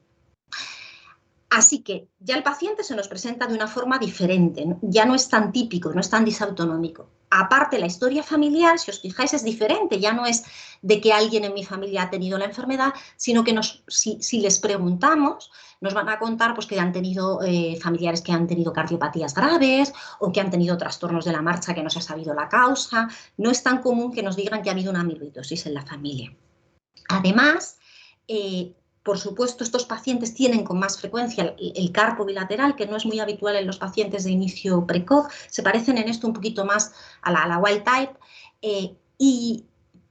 Speaker 3: Así que ya el paciente se nos presenta de una forma diferente, ¿no? Ya no es tan típico, no es tan disautonómico. Aparte, la historia familiar, si os fijáis, es diferente, ya no es de que alguien en mi familia ha tenido la enfermedad, sino que si les preguntamos, nos van a contar pues, que han tenido familiares que han tenido cardiopatías graves o que han tenido trastornos de la marcha que no se ha sabido la causa. No es tan común que nos digan que ha habido una amiloidosis en la familia. Además, por supuesto, estos pacientes tienen con más frecuencia el carpo bilateral, que no es muy habitual en los pacientes de inicio precoz. Se parecen en esto un poquito más a la wild type y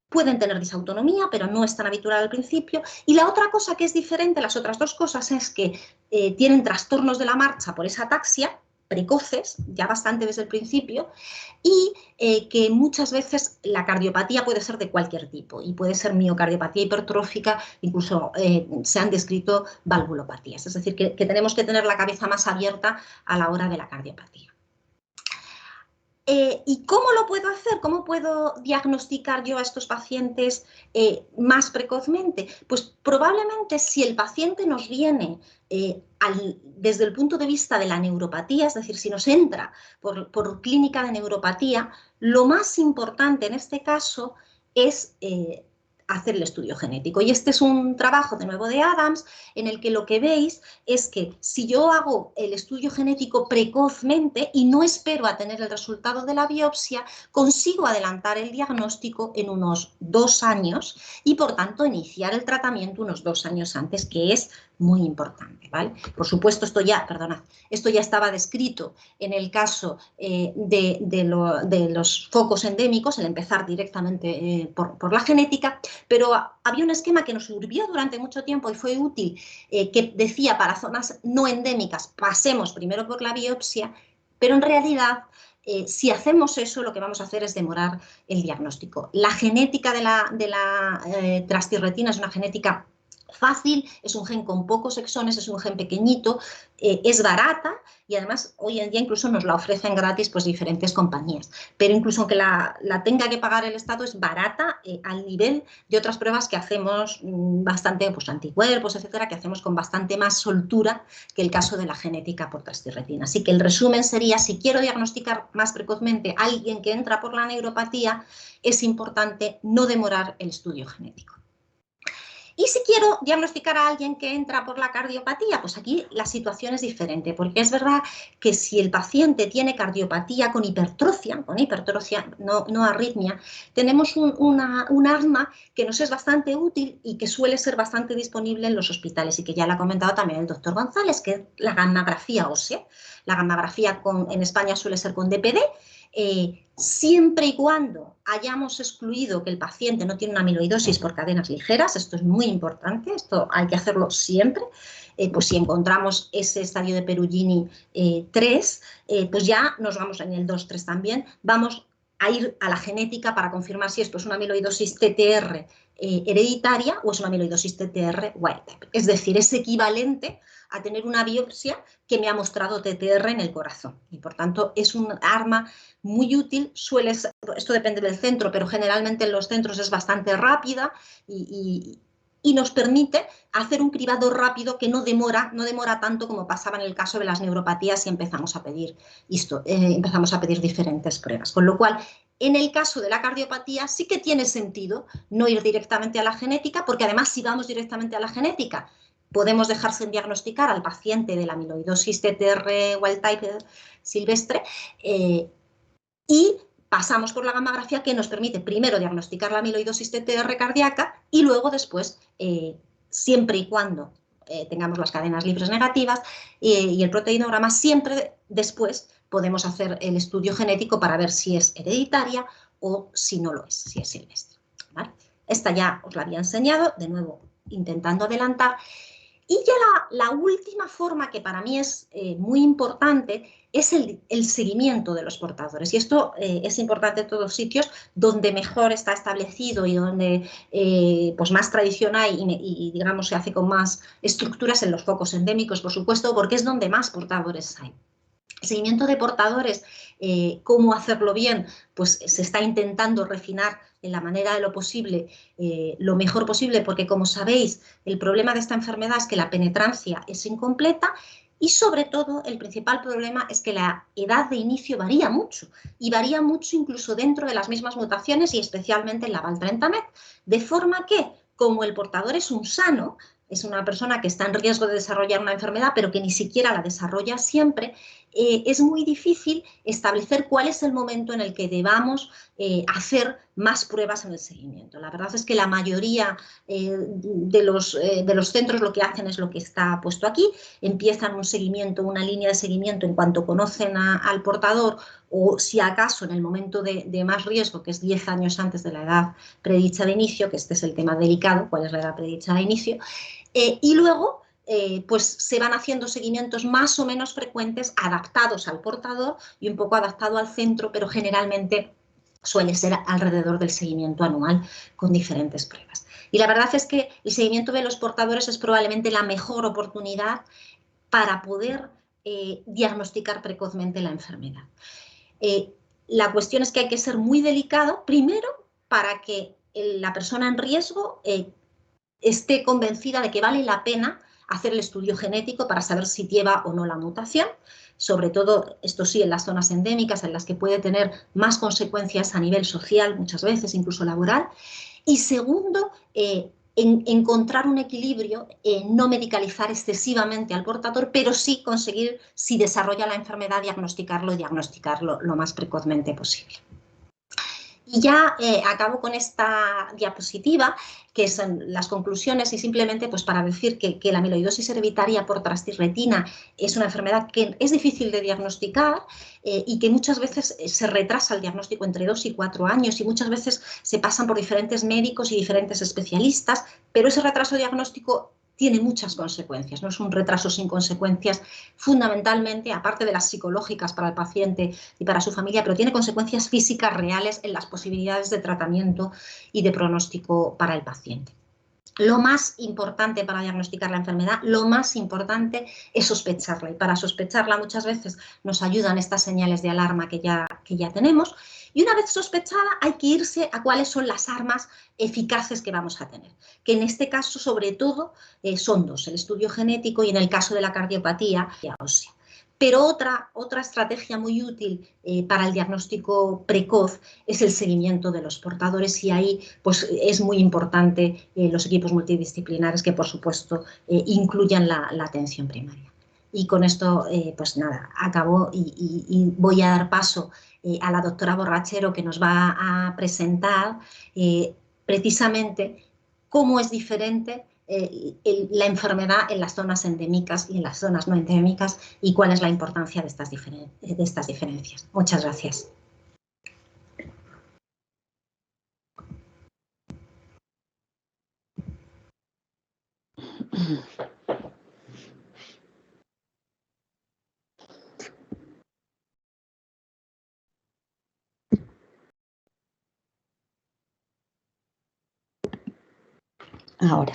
Speaker 3: pueden tener disautonomía, pero no es tan habitual al principio. Y la otra cosa que es diferente, las otras dos cosas, es que tienen trastornos de la marcha por esa ataxia, precoces, ya bastante desde el principio, y que muchas veces la cardiopatía puede ser de cualquier tipo y puede ser miocardiopatía hipertrófica, incluso se han descrito valvulopatías, es decir, que tenemos que tener la cabeza más abierta a la hora de la cardiopatía. ¿Y cómo lo puedo hacer? ¿Cómo puedo diagnosticar yo a estos pacientes más precozmente? Pues probablemente si el paciente nos viene desde el punto de vista de la neuropatía, es decir, si nos entra por clínica de neuropatía, lo más importante en este caso es hacer el estudio genético. Y este es un trabajo de nuevo de Adams, en el que lo que veis es que si yo hago el estudio genético precozmente y no espero a tener el resultado de la biopsia, consigo adelantar el diagnóstico en unos 2 años y por tanto iniciar el tratamiento unos 2 años antes, que es muy importante, ¿vale? Por supuesto, esto ya estaba descrito en el caso de los focos endémicos, el empezar directamente por la genética, pero había un esquema que nos sirvió durante mucho tiempo y fue útil, que decía para zonas no endémicas pasemos primero por la biopsia, pero en realidad si hacemos eso lo que vamos a hacer es demorar el diagnóstico. La genética de la transtirretina es una genética fácil, es un gen con pocos exones, es un gen pequeñito, es barata y además hoy en día incluso nos la ofrecen gratis pues diferentes compañías. Pero incluso aunque la tenga que pagar el Estado, es barata al nivel de otras pruebas que hacemos bastante, pues anticuerpos, etcétera, que hacemos con bastante más soltura que el caso de la genética por transtirretina. Así que el resumen sería, si quiero diagnosticar más precozmente a alguien que entra por la neuropatía, es importante no demorar el estudio genético. Y si quiero diagnosticar a alguien que entra por la cardiopatía, pues aquí la situación es diferente, porque es verdad que si el paciente tiene cardiopatía con hipertrofia, no arritmia, tenemos un arma que nos es bastante útil y que suele ser bastante disponible en los hospitales y que ya lo ha comentado también el doctor González, que es la gammagrafía ósea. La gammagrafía en España suele ser con DPD, siempre y cuando hayamos excluido que el paciente no tiene una amiloidosis por cadenas ligeras, esto es muy importante, esto hay que hacerlo siempre, pues si encontramos ese estadio de Perugini 3, pues ya nos vamos en el 2-3 también, vamos a ir a la genética para confirmar si esto es una amiloidosis TTR hereditaria o es una amiloidosis TTR wild type. Es decir, es equivalente a tener una biopsia que me ha mostrado TTR en el corazón. Y por tanto es un arma muy útil, suele ser, esto depende del centro, pero generalmente en los centros es bastante rápida y nos permite hacer un cribado rápido que no demora tanto como pasaba en el caso de las neuropatías y empezamos a pedir diferentes pruebas. Con lo cual, en el caso de la cardiopatía sí que tiene sentido no ir directamente a la genética, porque además si vamos directamente a la genética, podemos dejar sin diagnosticar al paciente de la amiloidosis TTR wild type silvestre y pasamos por la gammagrafía que nos permite primero diagnosticar la amiloidosis TTR cardíaca y luego después, siempre y cuando tengamos las cadenas libres negativas y el proteinograma, siempre después podemos hacer el estudio genético para ver si es hereditaria o si no lo es, si es silvestre. ¿Vale? Esta ya os la había enseñado, de nuevo intentando adelantar. Y ya la última forma que para mí es muy importante es el seguimiento de los portadores. Y esto es importante en todos sitios donde mejor está establecido y donde pues más tradición hay y digamos se hace con más estructuras en los focos endémicos, por supuesto, porque es donde más portadores hay. El seguimiento de portadores, cómo hacerlo bien, pues se está intentando refinar en la manera de lo posible, lo mejor posible, porque como sabéis, el problema de esta enfermedad es que la penetrancia es incompleta y sobre todo el principal problema es que la edad de inicio varía mucho y varía mucho incluso dentro de las mismas mutaciones y especialmente en la Val30MET, de forma que como el portador es un sano, es una persona que está en riesgo de desarrollar una enfermedad pero que ni siquiera la desarrolla siempre, es muy difícil establecer cuál es el momento en el que debamos hacer más pruebas en el seguimiento. La verdad es que la mayoría de los centros lo que hacen es lo que está puesto aquí, empiezan un seguimiento, una línea de seguimiento en cuanto conocen al portador o si acaso en el momento de más riesgo, que es 10 años antes de la edad predicha de inicio, que este es el tema delicado, cuál es la edad predicha de inicio, y luego pues se van haciendo seguimientos más o menos frecuentes adaptados al portador y un poco adaptado al centro, pero generalmente suele ser alrededor del seguimiento anual con diferentes pruebas. Y la verdad es que el seguimiento de los portadores es probablemente la mejor oportunidad para poder diagnosticar precozmente la enfermedad. La cuestión es que hay que ser muy delicado, primero, para que la persona en riesgo esté convencida de que vale la pena hacer el estudio genético para saber si lleva o no la mutación, sobre todo, esto sí, en las zonas endémicas en las que puede tener más consecuencias a nivel social, muchas veces incluso laboral. Y segundo, encontrar un equilibrio, no medicalizar excesivamente al portador, pero sí conseguir, si desarrolla la enfermedad, diagnosticarlo y diagnosticarlo lo más precozmente posible. Y ya acabo con esta diapositiva, que son las conclusiones y simplemente pues para decir que la amiloidosis hereditaria por transtirretina es una enfermedad que es difícil de diagnosticar y que muchas veces se retrasa el diagnóstico entre 2 y 4 años y muchas veces se pasan por diferentes médicos y diferentes especialistas, pero ese retraso diagnóstico tiene muchas consecuencias, no es un retraso sin consecuencias, fundamentalmente, aparte de las psicológicas para el paciente y para su familia, pero tiene consecuencias físicas reales en las posibilidades de tratamiento y de pronóstico para el paciente. lo más importante para diagnosticar la enfermedad, lo más importante es sospecharla. Y para sospecharla muchas veces nos ayudan estas señales de alarma que ya tenemos. Y una vez sospechada hay que irse a cuáles son las armas eficaces que vamos a tener. Que en este caso, sobre todo, son dos: el estudio genético y, en el caso de la cardiopatía, la ósea. Pero otra estrategia muy útil para el diagnóstico precoz es el seguimiento de los portadores, y ahí pues, es muy importante los equipos multidisciplinares que, por supuesto, incluyan la atención primaria. Y con esto, pues nada, acabo y voy a dar paso a la doctora Borrachero, que nos va a presentar precisamente cómo es diferente la enfermedad en las zonas endémicas y en las zonas no endémicas, y cuál es la importancia de estas diferencias. Muchas gracias.
Speaker 4: Ahora.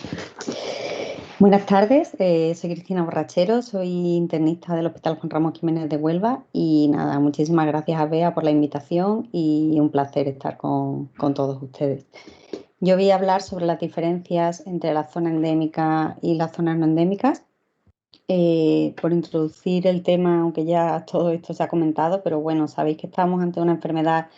Speaker 4: Buenas tardes, soy Cristina Borrachero, soy internista del Hospital Juan Ramón Jiménez de Huelva, y nada, muchísimas gracias a Bea por la invitación y un placer estar con todos ustedes. Yo voy a hablar sobre las diferencias entre la zona endémica y las zonas no endémicas. Por introducir el tema, aunque ya todo esto se ha comentado, pero bueno, sabéis que estamos ante una enfermedad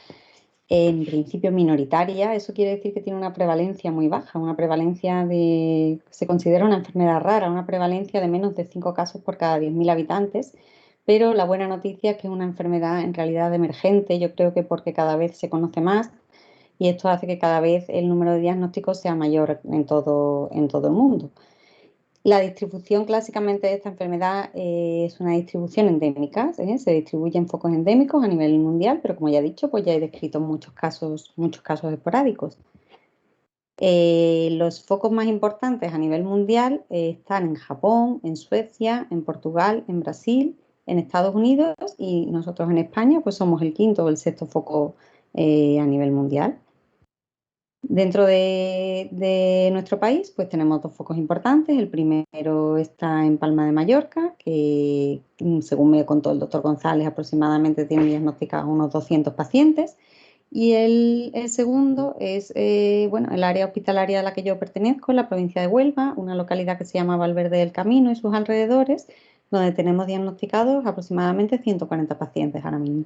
Speaker 4: en principio minoritaria. Eso quiere decir que tiene una prevalencia muy baja, una prevalencia se considera una enfermedad rara, una prevalencia de menos de 5 casos por cada 10.000 habitantes, pero la buena noticia es que es una enfermedad en realidad emergente. Yo creo que porque cada vez se conoce más, y esto hace que cada vez el número de diagnósticos sea mayor en todo el mundo. La distribución clásicamente de esta enfermedad es una distribución endémica, se distribuye en focos endémicos a nivel mundial, pero como ya he dicho, pues ya he descrito muchos casos esporádicos. Los focos más importantes a nivel mundial están en Japón, en Suecia, en Portugal, en Brasil, en Estados Unidos, y nosotros en España pues somos el quinto o el sexto foco a nivel mundial. Dentro de nuestro país, pues tenemos dos focos importantes. El primero está en Palma de Mallorca, que según me contó el doctor González, aproximadamente tiene diagnosticados unos 200 pacientes. Y el segundo es bueno, el área hospitalaria a la que yo pertenezco, en la provincia de Huelva, una localidad que se llama Valverde del Camino y sus alrededores, donde tenemos diagnosticados aproximadamente 140 pacientes ahora mismo.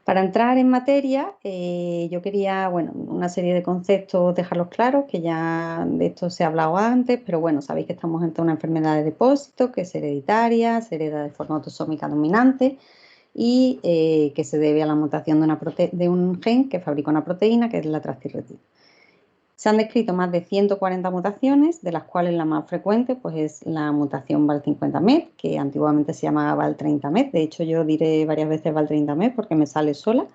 Speaker 4: Para entrar en materia, yo quería, bueno, una serie de conceptos dejarlos claros, que ya de esto se ha hablado antes, pero bueno, sabéis que estamos ante una enfermedad de depósito, que es hereditaria, se hereda de forma autosómica dominante, y que se debe a la mutación de un gen que fabrica una proteína, que es la transtirretina. Se han descrito más de 140 mutaciones, de las cuales la más frecuente pues, es la mutación Val50MET, que antiguamente se llamaba Val30MET. De hecho, yo diré varias veces Val30MET porque me sale sola,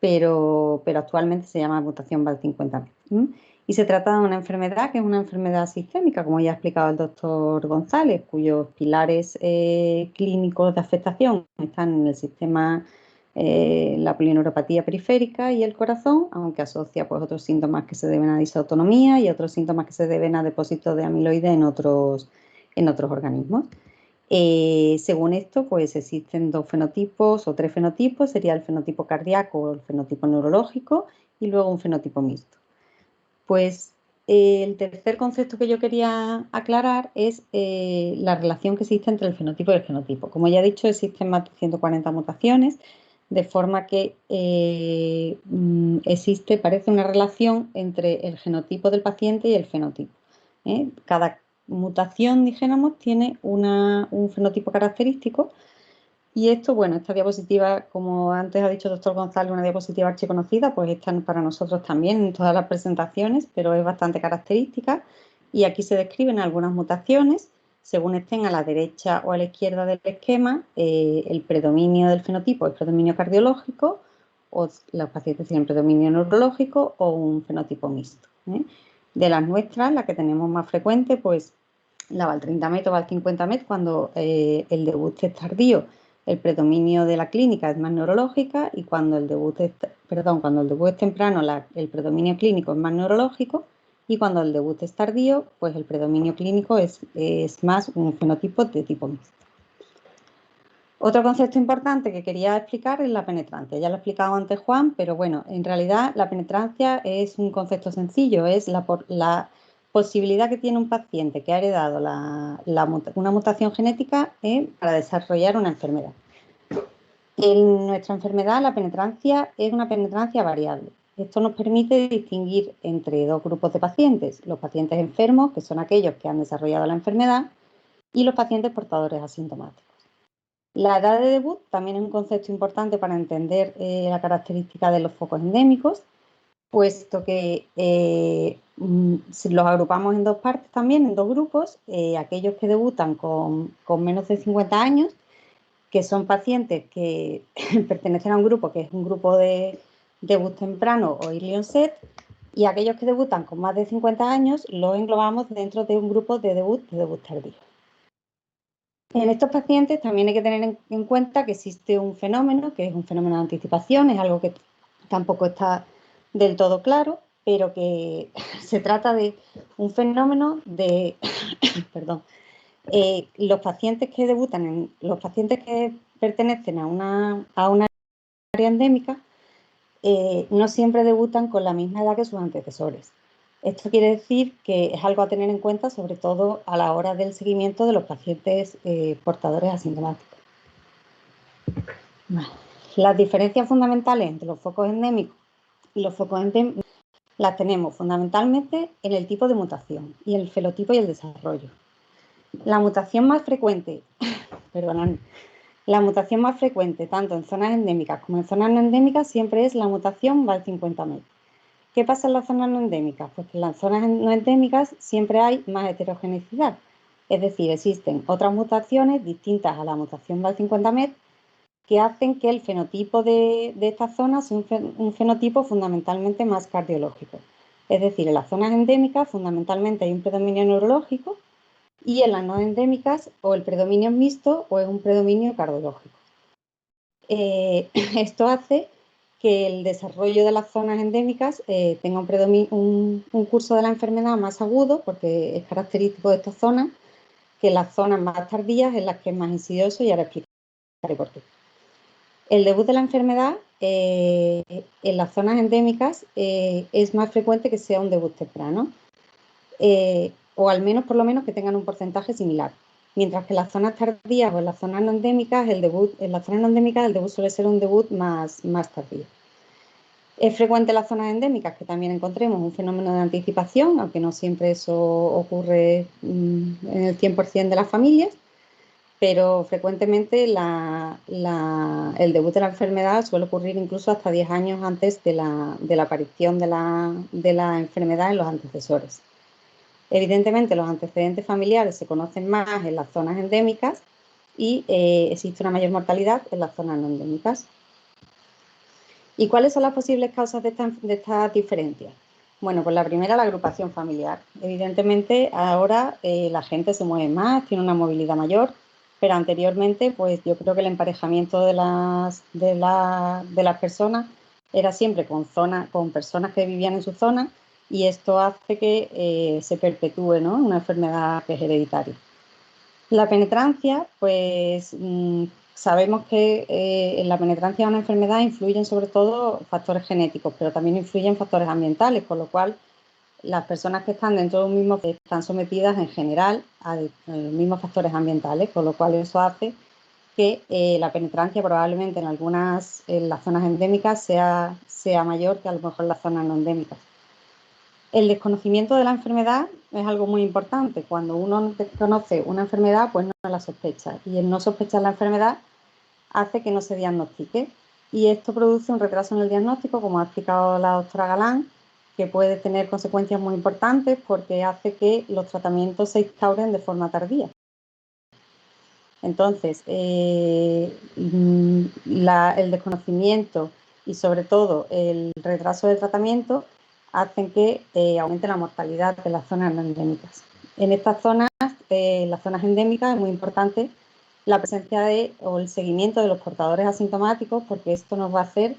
Speaker 4: pero actualmente se llama mutación Val50MET. Y se trata de una enfermedad que es una enfermedad sistémica, como ya ha explicado el doctor González, cuyos pilares clínicos de afectación están en el sistema, la polineuropatía periférica y el corazón, aunque asocia pues, otros síntomas que se deben a disautonomía y otros síntomas que se deben a depósitos de amiloide en otros organismos. Según esto, pues existen dos fenotipos o tres fenotipos: sería el fenotipo cardíaco o el fenotipo neurológico, y luego un fenotipo mixto. Pues el tercer concepto que yo quería aclarar es la relación que existe entre el fenotipo y el genotipo. Como ya he dicho, existen más de 140 mutaciones, de forma que parece una relación entre el genotipo del paciente y el fenotipo. Cada mutación, dijéramos, tiene un fenotipo característico. Y esto, bueno, esta diapositiva, como antes ha dicho el doctor González, una diapositiva archiconocida, pues está para nosotros también en todas las presentaciones, pero es bastante característica. Y aquí se describen algunas mutaciones, según estén a la derecha o a la izquierda del esquema. El predominio del fenotipo es predominio cardiológico, o los pacientes tienen predominio neurológico, o un fenotipo mixto. De las nuestras, la que tenemos más frecuente, pues la Val30MET o Val50MET, cuando el debut es tardío, el predominio de la clínica es más neurológica, y cuando el debut es temprano, el predominio clínico es más neurológico. y cuando el debut es tardío, pues el predominio clínico es más un fenotipo de tipo mixto. Otro concepto importante que quería explicar es la penetrancia. Ya lo ha explicado antes Juan, pero bueno, en realidad la penetrancia es un concepto sencillo, es la posibilidad que tiene un paciente que ha heredado una mutación genética para desarrollar una enfermedad. En nuestra enfermedad la penetrancia es una penetrancia variable. Esto nos permite distinguir entre dos grupos de pacientes, los pacientes enfermos, que son aquellos que han desarrollado la enfermedad, y los pacientes portadores asintomáticos. La edad de debut también es un concepto importante para entender la característica de los focos endémicos, puesto que los agrupamos en dos partes también, en dos grupos, aquellos que debutan con menos de 50 años, que son pacientes que pertenecen a un grupo que es un grupo de debut temprano o early onset, y aquellos que debutan con más de 50 años los englobamos dentro de un grupo de debut tardío. En estos pacientes también hay que tener en cuenta que existe un fenómeno, que es un fenómeno de anticipación, es algo que tampoco está del todo claro, pero que se trata de un fenómeno de, perdón, los pacientes que debutan, los pacientes que pertenecen a una área endémica, no siempre debutan con la misma edad que sus antecesores. Esto quiere decir que es algo a tener en cuenta, sobre todo a la hora del seguimiento de los pacientes portadores asintomáticos. Vale. Las diferencias fundamentales entre los focos endémicos y los focos endémicos las tenemos fundamentalmente en el tipo de mutación y el fenotipo y el desarrollo. La mutación más frecuente, la mutación más frecuente tanto en zonas endémicas como en zonas no endémicas siempre es la mutación Val50met. ¿Qué pasa en las zonas no endémicas? Pues que en las zonas no endémicas siempre hay más heterogeneidad, es decir, existen otras mutaciones distintas a la mutación Val50met que hacen que el fenotipo de estas zonas sea un fenotipo fundamentalmente más cardiológico. Es decir, en las zonas endémicas fundamentalmente hay un predominio neurológico y en las no endémicas o el predominio es mixto o es un predominio cardiológico. Esto hace que el desarrollo de las zonas endémicas tenga un curso de la enfermedad más agudo, porque es característico de estas zonas, que en las zonas más tardías es las que es más insidioso, y ahora explicaré por qué. El debut de la enfermedad en las zonas endémicas es más frecuente que sea un debut temprano, o al menos, por lo menos, que tengan un porcentaje similar. Mientras que en las zonas tardías o en las zonas no endémicas, el debut suele ser un debut más tardío. Es frecuente en las zonas endémicas que también encontremos un fenómeno de anticipación, aunque no siempre eso ocurre en el 100% de las familias, pero frecuentemente el debut de la enfermedad suele ocurrir incluso hasta 10 años antes de la aparición de la enfermedad en los antecesores. Evidentemente, los antecedentes familiares se conocen más en las zonas endémicas y existe una mayor mortalidad en las zonas no endémicas. ¿Y cuáles son las posibles causas de estas diferencias? Bueno, pues la primera, la agrupación familiar. Evidentemente, ahora la gente se mueve más, tiene una movilidad mayor, pero anteriormente, pues yo creo que el emparejamiento de las personas era siempre con personas que vivían en su zona, y esto hace que se perpetúe, ¿no?, una enfermedad que es hereditaria. La penetrancia, pues sabemos que en la penetrancia de una enfermedad influyen sobre todo factores genéticos, pero también influyen factores ambientales, con lo cual las personas que están dentro de un mismo están sometidas en general a los mismos factores ambientales, con lo cual eso hace que la penetrancia probablemente en las zonas endémicas sea mayor que a lo mejor en las zonas no endémicas. El desconocimiento de la enfermedad es algo muy importante. Cuando uno conoce una enfermedad, pues no la sospecha. Y el no sospechar la enfermedad hace que no se diagnostique. Y esto produce un retraso en el diagnóstico, como ha explicado la doctora Galán, que puede tener consecuencias muy importantes porque hace que los tratamientos se instauren de forma tardía. Entonces, el desconocimiento y sobre todo el retraso del tratamiento hacen que aumente la mortalidad de las zonas no endémicas. En estas zonas, las zonas endémicas, es muy importante la presencia o el seguimiento de los portadores asintomáticos, porque esto nos va a hacer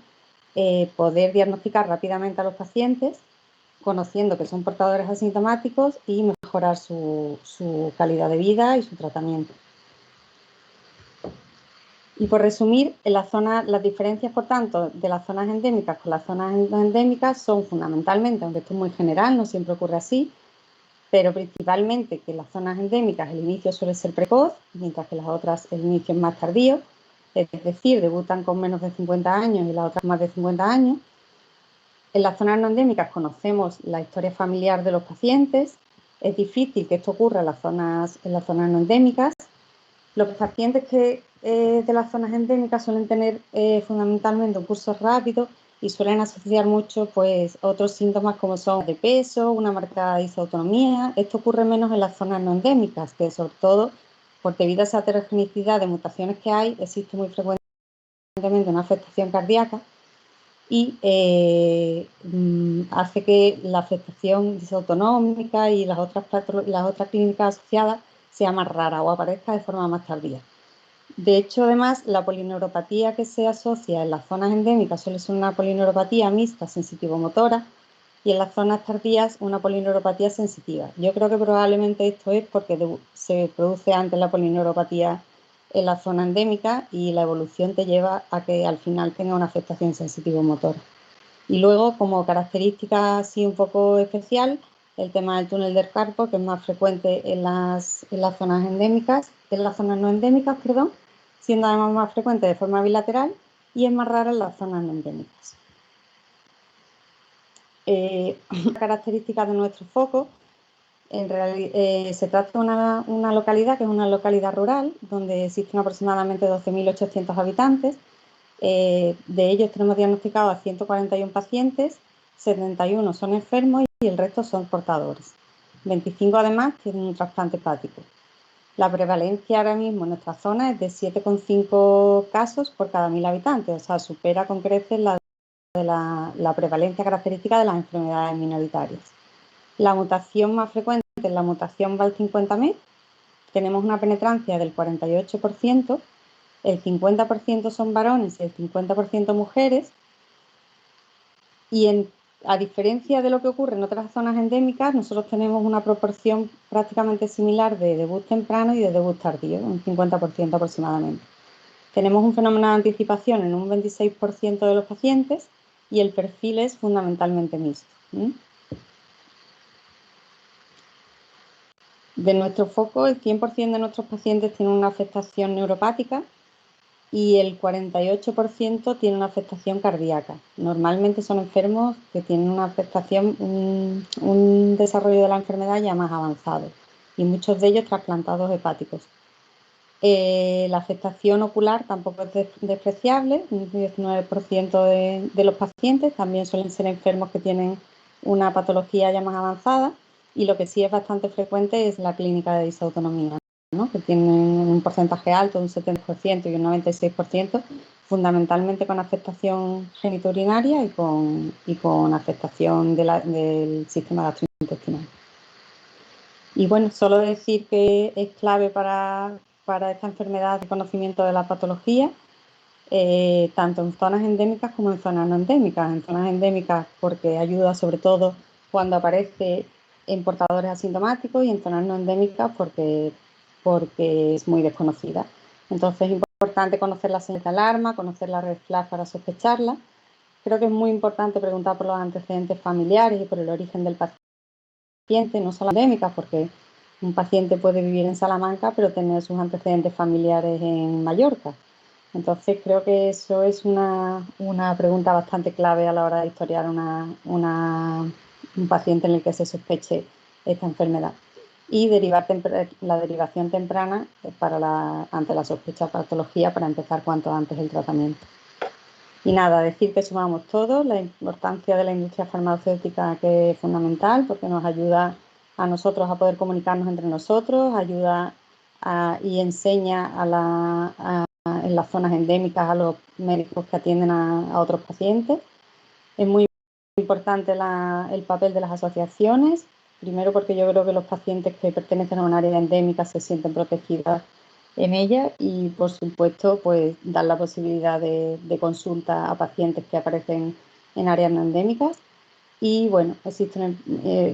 Speaker 4: poder diagnosticar rápidamente a los pacientes conociendo que son portadores asintomáticos y mejorar su calidad de vida y su tratamiento. Y por resumir, las diferencias, por tanto, de las zonas endémicas con las zonas endémicas son fundamentalmente, aunque esto es muy general, no siempre ocurre así, pero principalmente que en las zonas endémicas el inicio suele ser precoz, mientras que las otras el inicio es más tardío, es decir, debutan con menos de 50 años y las otras más de 50 años. En las zonas no endémicas conocemos la historia familiar de los pacientes, es difícil que esto ocurra en las zonas no endémicas. Los pacientes de las zonas endémicas suelen tener fundamentalmente un curso rápido y suelen asociar mucho pues, otros síntomas como son de peso, una marcada disautonomía. Esto ocurre menos en las zonas no endémicas, que sobre todo, por debido a esa heterogeneidad de mutaciones que hay, existe muy frecuentemente una afectación cardíaca y hace que la afectación disautonómica y las otras clínicas asociadas sea más rara o aparezca de forma más tardía. De hecho, además, la polineuropatía que se asocia en las zonas endémicas suele ser una polineuropatía mixta sensitivo-motora y en las zonas tardías una polineuropatía sensitiva. Yo creo que probablemente esto es porque se produce antes la polineuropatía en la zona endémica y la evolución te lleva a que al final tenga una afectación sensitivo-motora. Y luego, como característica así un poco especial, el tema del túnel del carpo, que es más frecuente en las zonas endémicas, en las zonas no endémicas, perdón, siendo además más frecuente de forma bilateral y es más rara en las zonas no endémicas. Una característica de nuestro foco, en realidad, se trata de una localidad que es una localidad rural, donde existen aproximadamente 12.800 habitantes. De ellos tenemos diagnosticados a 141 pacientes, 71 son enfermos y el resto son portadores. 25 además tienen un trasplante hepático. La prevalencia ahora mismo en nuestra zona es de 7,5 casos por cada 1.000 habitantes, o sea, supera con creces la prevalencia característica de las enfermedades minoritarias. La mutación más frecuente es la mutación Val50M. Tenemos una penetrancia del 48%, el 50% son varones y el 50% mujeres. Y a diferencia de lo que ocurre en otras zonas endémicas, nosotros tenemos una proporción prácticamente similar de debut temprano y de debut tardío, un 50% aproximadamente. Tenemos un fenómeno de anticipación en un 26% de los pacientes y el perfil es fundamentalmente mixto. De nuestro foco, el 100% de nuestros pacientes tienen una afectación neuropática y el 48% tiene una afectación cardíaca. Normalmente son enfermos que tienen una afectación, un desarrollo de la enfermedad ya más avanzado y muchos de ellos trasplantados hepáticos. La afectación ocular tampoco es despreciable, un 19% de los pacientes también suelen ser enfermos que tienen una patología ya más avanzada y lo que sí es bastante frecuente es la clínica de disautonomía, ¿no? Que tienen un porcentaje alto, un 70% y un 96%, fundamentalmente con afectación genitourinaria y con afectación del sistema gastrointestinal. Y bueno, solo decir que es clave para esta enfermedad el conocimiento de la patología, tanto en zonas endémicas como en zonas no endémicas. En zonas endémicas porque ayuda sobre todo cuando aparece en portadores asintomáticos y en zonas no endémicas porque es muy desconocida. Entonces es importante conocer la señal de alarma, conocer la red flag para sospecharla. Creo que es muy importante preguntar por los antecedentes familiares y por el origen del paciente, no solo endémicas, porque un paciente puede vivir en Salamanca pero tener sus antecedentes familiares en Mallorca. Entonces creo que eso es una pregunta bastante clave a la hora de historiar un paciente en el que se sospeche esta enfermedad. Y la derivación temprana ante la sospecha de patología para empezar cuanto antes el tratamiento. Y nada, decir que sumamos todos, la importancia de la industria farmacéutica que es fundamental porque nos ayuda a nosotros a poder comunicarnos entre nosotros, ayuda y enseña en las zonas endémicas a los médicos que atienden a otros pacientes. Es muy importante el papel de las asociaciones, primero porque yo creo que los pacientes que pertenecen a un área endémica se sienten protegidos en ella y por supuesto pues dar la posibilidad de consulta a pacientes que aparecen en áreas no endémicas. Y bueno, existe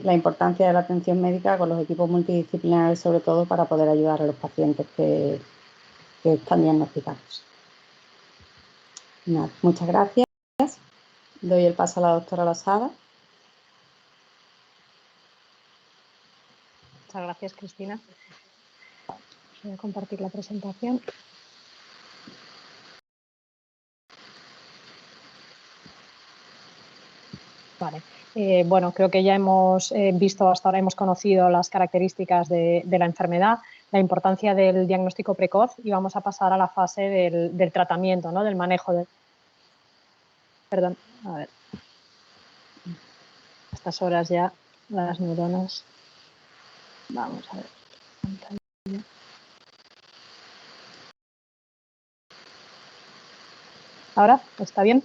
Speaker 4: la importancia de la atención médica con los equipos multidisciplinares, sobre todo para poder ayudar a los pacientes que están diagnosticados. Nada, muchas gracias. Doy el paso a la doctora Losada.
Speaker 1: Muchas gracias, Cristina. Voy a compartir la presentación. Vale. Bueno, creo que ya hemos visto, hasta ahora hemos conocido las características de la enfermedad, la importancia del diagnóstico precoz y vamos a pasar a la fase del tratamiento, ¿no? Del manejo de... Perdón, a ver. A estas horas ya las neuronas... Vamos a ver. ¿Ahora? ¿Está bien?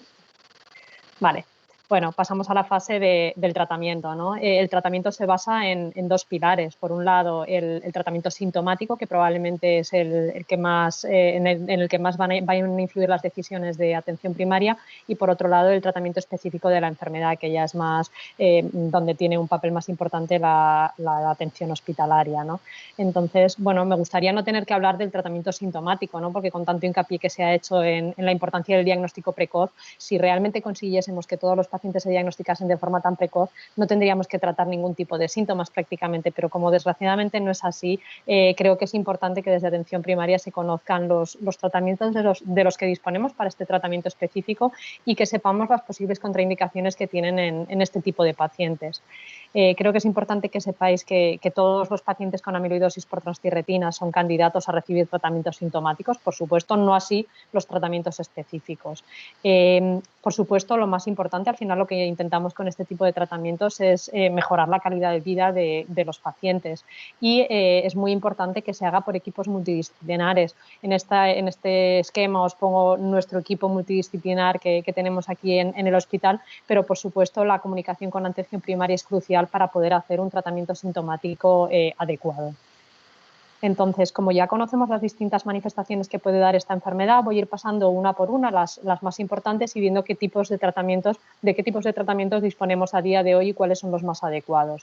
Speaker 1: Vale. Bueno, pasamos a la fase del tratamiento, ¿no? El tratamiento se basa en dos pilares. Por un lado, el tratamiento sintomático, que probablemente es el que más, en el que más van a influir las decisiones de atención primaria, y por otro lado, el tratamiento específico de la enfermedad, que ya es más, donde tiene un papel más importante la atención hospitalaria, ¿no? Entonces, bueno, me gustaría no tener que hablar del tratamiento sintomático, ¿no? Porque con tanto hincapié que se ha hecho en la importancia del diagnóstico precoz, si realmente consiguiésemos que todos los pacientes se diagnosticasen de forma tan precoz, no tendríamos que tratar ningún tipo de síntomas prácticamente, pero como desgraciadamente no es así, creo que es importante que desde atención primaria se conozcan los tratamientos de los que disponemos para este tratamiento específico y que sepamos las posibles contraindicaciones que tienen en este tipo de pacientes. Creo que es importante que sepáis que todos los pacientes con amiloidosis por transtirretina son candidatos a recibir tratamientos sintomáticos, por supuesto, no así los tratamientos específicos. Por supuesto, lo más importante, al final lo que intentamos con este tipo de tratamientos es mejorar la calidad de vida de los pacientes y es muy importante que se haga por equipos multidisciplinares. En este esquema os pongo nuestro equipo multidisciplinar que tenemos aquí en el hospital, pero por supuesto la comunicación con la atención primaria es crucial para poder hacer un tratamiento sintomático adecuado. Entonces, como ya conocemos las distintas manifestaciones que puede dar esta enfermedad, voy a ir pasando una por una las más importantes y viendo de qué tipos de tratamientos disponemos a día de hoy y cuáles son los más adecuados.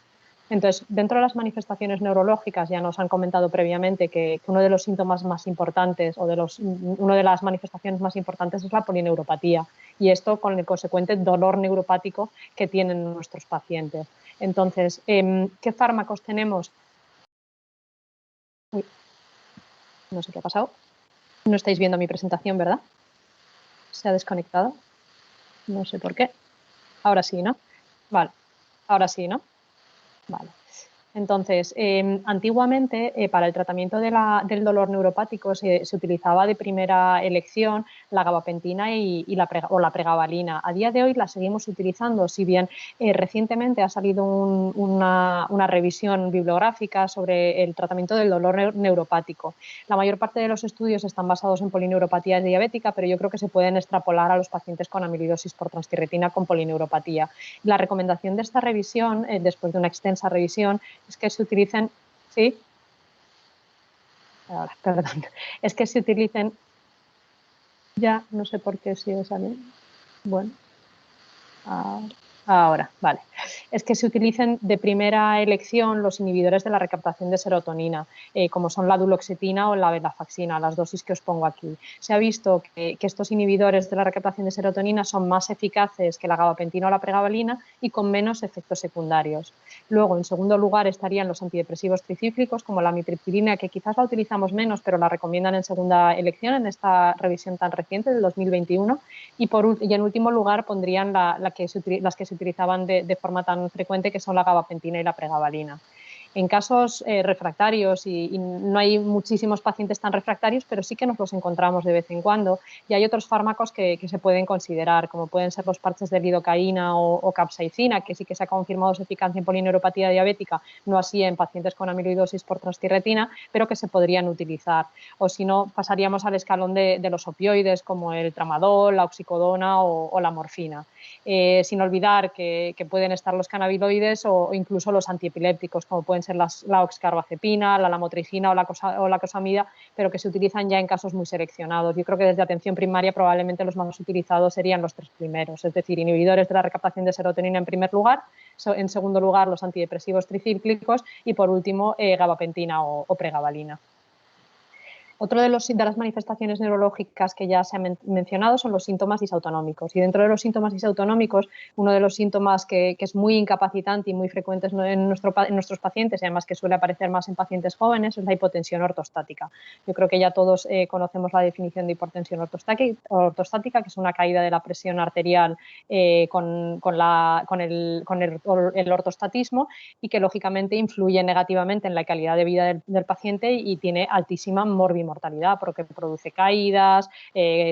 Speaker 1: Entonces, dentro de las manifestaciones neurológicas, ya nos han comentado previamente que uno de los síntomas más importantes o una de las manifestaciones más importantes es la polineuropatía y esto con el consecuente dolor neuropático que tienen nuestros pacientes. Entonces, ¿qué fármacos tenemos? Uy, no sé qué ha pasado. No estáis viendo mi presentación, ¿verdad? Se ha desconectado. No sé por qué. Ahora sí, ¿no? Vale. Ahora sí, ¿no? Vale. Entonces, antiguamente para el tratamiento del dolor neuropático se utilizaba de primera elección la gabapentina o la pregabalina. A día de hoy la seguimos utilizando, si bien recientemente ha salido una revisión bibliográfica sobre el tratamiento del dolor neuropático. La mayor parte de los estudios están basados en polineuropatía diabética, pero yo creo que se pueden extrapolar a los pacientes con amiloidosis por transtirretina con polineuropatía. La recomendación de esta revisión, después de una extensa revisión, es que se utilicen, ¿sí? Ahora, perdón, es que se utilicen, ya no sé por qué sigue saliendo, bueno, ahora, vale. Es que se utilicen de primera elección los inhibidores de la recaptación de serotonina, como son la duloxetina o la venlafaxina, las dosis que os pongo aquí. Se ha visto que estos inhibidores de la recaptación de serotonina son más eficaces que la gabapentina o la pregabalina y con menos efectos secundarios. Luego, en segundo lugar, estarían los antidepresivos tricíclicos, como la amitriptilina, que quizás la utilizamos menos, pero la recomiendan en segunda elección en esta revisión tan reciente del 2021. Y en último lugar pondrían las que se utilizaban de forma tan frecuente, que son la gabapentina y la pregabalina. En casos refractarios, y no hay muchísimos pacientes tan refractarios, pero sí que nos los encontramos de vez en cuando, y hay otros fármacos que se pueden considerar, como pueden ser los parches de lidocaína o capsaicina, que sí que se ha confirmado su eficacia en polineuropatía diabética, no así en pacientes con amiloidosis por transtirretina, pero que se podrían utilizar. O si no, pasaríamos al escalón de los opioides, como el tramadol, la oxicodona o la morfina. Sin olvidar que pueden estar los cannabiloides o incluso los antiepilépticos, como pueden pueden ser la oxcarbazepina, la lamotrigina o la cosamida, pero que se utilizan ya en casos muy seleccionados. Yo creo que desde atención primaria probablemente los más utilizados serían los 3 primeros, es decir, inhibidores de la recaptación de serotonina en primer lugar, en segundo lugar los antidepresivos tricíclicos y por último gabapentina o pregabalina. Otro de las manifestaciones neurológicas que ya se han mencionado son los síntomas disautonómicos. Y dentro de los síntomas disautonómicos, uno de los síntomas que es muy incapacitante y muy frecuente en nuestros pacientes, y además que suele aparecer más en pacientes jóvenes, es la hipotensión ortostática. Yo creo que ya todos conocemos la definición de hipotensión ortostática, que es una caída de la presión arterial con el ortostatismo y que lógicamente influye negativamente en la calidad de vida del paciente y tiene altísima morbimortalidad, porque produce caídas,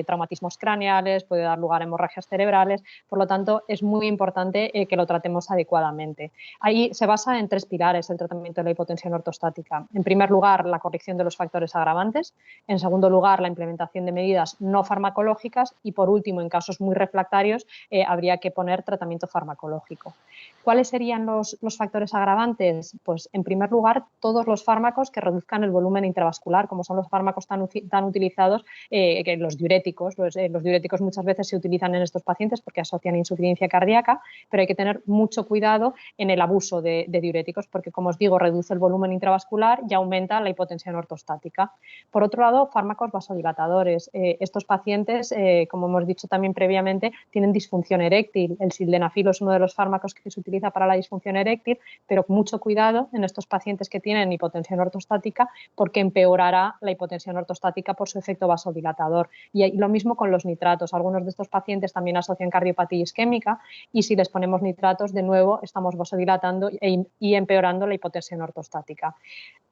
Speaker 1: traumatismos craneales, puede dar lugar a hemorragias cerebrales. Por lo tanto, es muy importante que lo tratemos adecuadamente. Ahí se basa en 3 pilares el tratamiento de la hipotensión ortostática. En primer lugar, la corrección de los factores agravantes. En segundo lugar, la implementación de medidas no farmacológicas. Y por último, en casos muy refractarios, habría que poner tratamiento farmacológico. ¿Cuáles serían los factores agravantes? Pues, en primer lugar, todos los fármacos que reduzcan el volumen intravascular, como son los fármacos tan utilizados, que los diuréticos. Los diuréticos muchas veces se utilizan en estos pacientes porque asocian insuficiencia cardíaca, pero hay que tener mucho cuidado en el abuso de diuréticos porque, como os digo, reduce el volumen intravascular y aumenta la hipotensión ortostática. Por otro lado, fármacos vasodilatadores. Estos pacientes, como hemos dicho también previamente, tienen disfunción eréctil. El sildenafil es uno de los fármacos que se utiliza para la disfunción eréctil, pero mucho cuidado en estos pacientes que tienen hipotensión ortostática porque empeorará la hipotensión ortostática por su efecto vasodilatador. Y lo mismo con los nitratos. Algunos de estos pacientes también asocian cardiopatía isquémica y si les ponemos nitratos, de nuevo estamos vasodilatando y empeorando la hipotensión ortostática.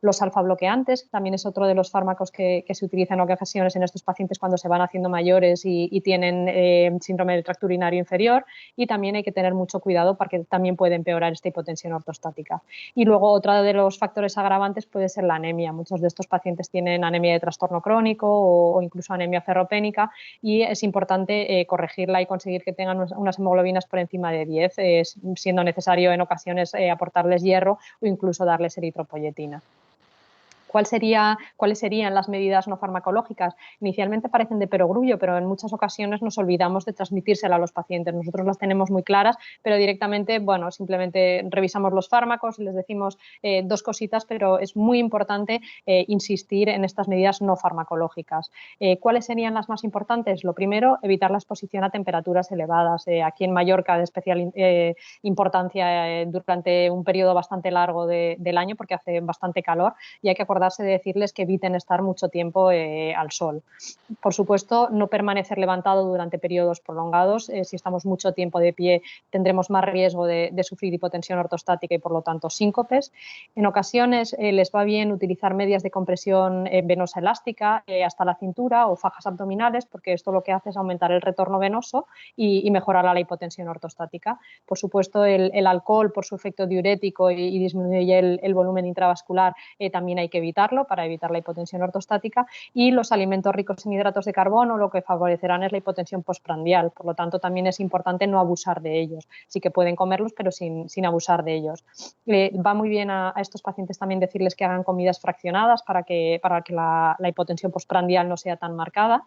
Speaker 1: Los alfa-bloqueantes también es otro de los fármacos que se utilizan en ocasiones en estos pacientes cuando se van haciendo mayores y tienen síndrome del tracto urinario inferior, y también hay que tener mucho cuidado porque también puede empeorar esta hipotensión ortostática. Y luego otro de los factores agravantes puede ser la anemia. Muchos de estos pacientes tienen anemia de trastorno crónico o incluso anemia ferropénica y es importante corregirla y conseguir que tengan unas hemoglobinas por encima de 10, siendo necesario en ocasiones aportarles hierro o incluso darles eritropoyetina. ¿Cuáles serían las medidas no farmacológicas? Inicialmente parecen de perogrullo, pero en muchas ocasiones nos olvidamos de transmitírselas a los pacientes. Nosotros las tenemos muy claras, pero directamente, bueno, simplemente revisamos los fármacos y les decimos 2 cositas, pero es muy importante insistir en estas medidas no farmacológicas. ¿Cuáles serían las más importantes? Lo primero, evitar la exposición a temperaturas elevadas. Aquí en Mallorca de especial importancia durante un periodo bastante largo del año porque hace bastante calor y hay que acordarse de decirles que eviten estar mucho tiempo al sol. Por supuesto, no permanecer levantado durante periodos prolongados. Si estamos mucho tiempo de pie, tendremos más riesgo de sufrir hipotensión ortostática y, por lo tanto, síncopes. En ocasiones les va bien utilizar medias de compresión venosa elástica hasta la cintura o fajas abdominales, porque esto lo que hace es aumentar el retorno venoso y mejorar la hipotensión ortostática. Por supuesto, el alcohol, por su efecto diurético y disminuye el volumen intravascular, también hay que evitarlo para evitar la hipotensión ortostática, y los alimentos ricos en hidratos de carbono lo que favorecerán es la hipotensión postprandial. Por lo tanto, también es importante no abusar de ellos. Sí que pueden comerlos, pero sin abusar de ellos. Va muy bien a estos pacientes también decirles que hagan comidas fraccionadas para que la hipotensión postprandial no sea tan marcada.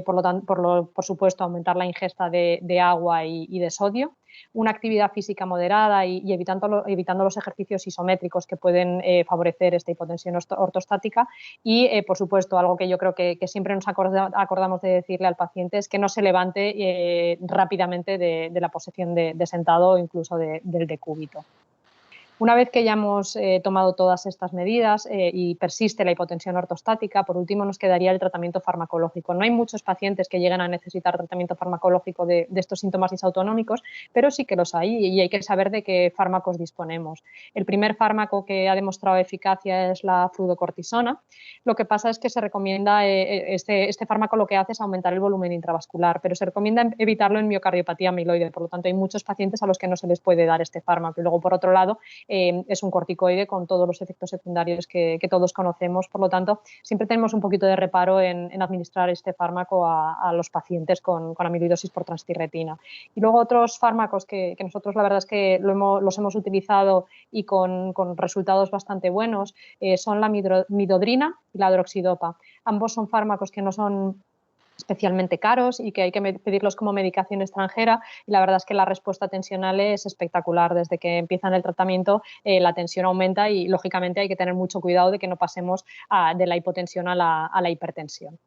Speaker 1: Por supuesto, aumentar la ingesta de agua y de sodio. Una actividad física moderada y evitando los ejercicios isométricos que pueden favorecer esta hipotensión ortostática y, por supuesto, algo que yo creo que siempre nos acordamos de decirle al paciente es que no se levante rápidamente de la posición de sentado o incluso del decúbito. Una vez que ya hemos tomado todas estas medidas y persiste la hipotensión ortostática, por último nos quedaría el tratamiento farmacológico. No hay muchos pacientes que lleguen a necesitar tratamiento farmacológico de estos síntomas disautonómicos, pero sí que los hay y hay que saber de qué fármacos disponemos. El primer fármaco que ha demostrado eficacia es la fluocortisona. Lo que pasa es que se recomienda, este fármaco lo que hace es aumentar el volumen intravascular, pero se recomienda evitarlo en miocardiopatía amiloide. Por lo tanto, hay muchos pacientes a los que no se les puede dar este fármaco. Y luego, por otro lado, es un corticoide con todos los efectos secundarios que todos conocemos. Por lo tanto, siempre tenemos un poquito de reparo en administrar este fármaco a los pacientes con amiloidosis por transtirretina. Y luego otros fármacos que nosotros la verdad es que los hemos utilizado y con resultados bastante buenos son la midodrina y la droxidopa. Ambos son fármacos que no son especialmente caros y que hay que pedirlos como medicación extranjera, y la verdad es que la respuesta tensional es espectacular. Desde que empiezan el tratamiento la tensión aumenta y lógicamente hay que tener mucho cuidado de que no pasemos de la hipotensión a la hipertensión.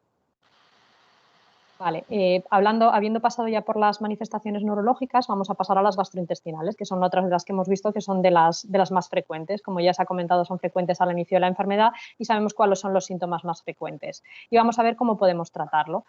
Speaker 1: Vale, habiendo pasado ya por las manifestaciones neurológicas, vamos a pasar a las gastrointestinales, que son otras de las que hemos visto que son de las más frecuentes. Como ya se ha comentado, son frecuentes al inicio de la enfermedad y sabemos cuáles son los síntomas más frecuentes. Y vamos a ver cómo podemos tratarlos.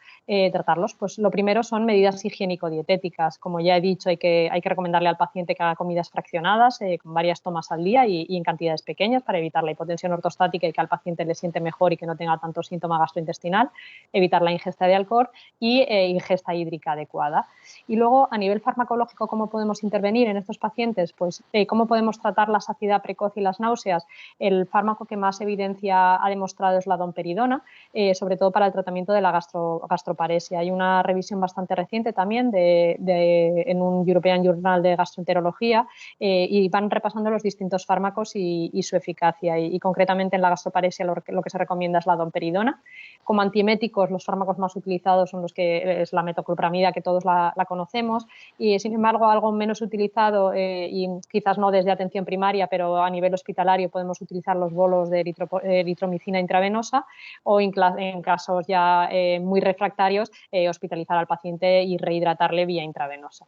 Speaker 1: Pues lo primero son medidas higiénico-dietéticas. Como ya he dicho, hay que recomendarle al paciente que haga comidas fraccionadas, con varias tomas al día y en cantidades pequeñas para evitar la hipotensión ortostática y que al paciente le siente mejor y que no tenga tanto síntoma gastrointestinal, evitar la ingesta de alcohol y ingesta hídrica adecuada. Y luego, a nivel farmacológico, ¿cómo podemos intervenir en estos pacientes? Pues, ¿cómo podemos tratar la saciedad precoz y las náuseas? El fármaco que más evidencia ha demostrado es la domperidona, sobre todo para el tratamiento de la gastroparesia. Hay una revisión bastante reciente también en un European Journal de Gastroenterología y van repasando los distintos fármacos y su eficacia. Y concretamente en la gastroparesia lo que se recomienda es la domperidona. Como antieméticos, los fármacos más utilizados son los que es la metoclopramida, que todos la conocemos, y sin embargo algo menos utilizado y quizás no desde atención primaria, pero a nivel hospitalario podemos utilizar los bolos de eritromicina intravenosa o en casos ya muy refractarios hospitalizar al paciente y rehidratarle vía intravenosa.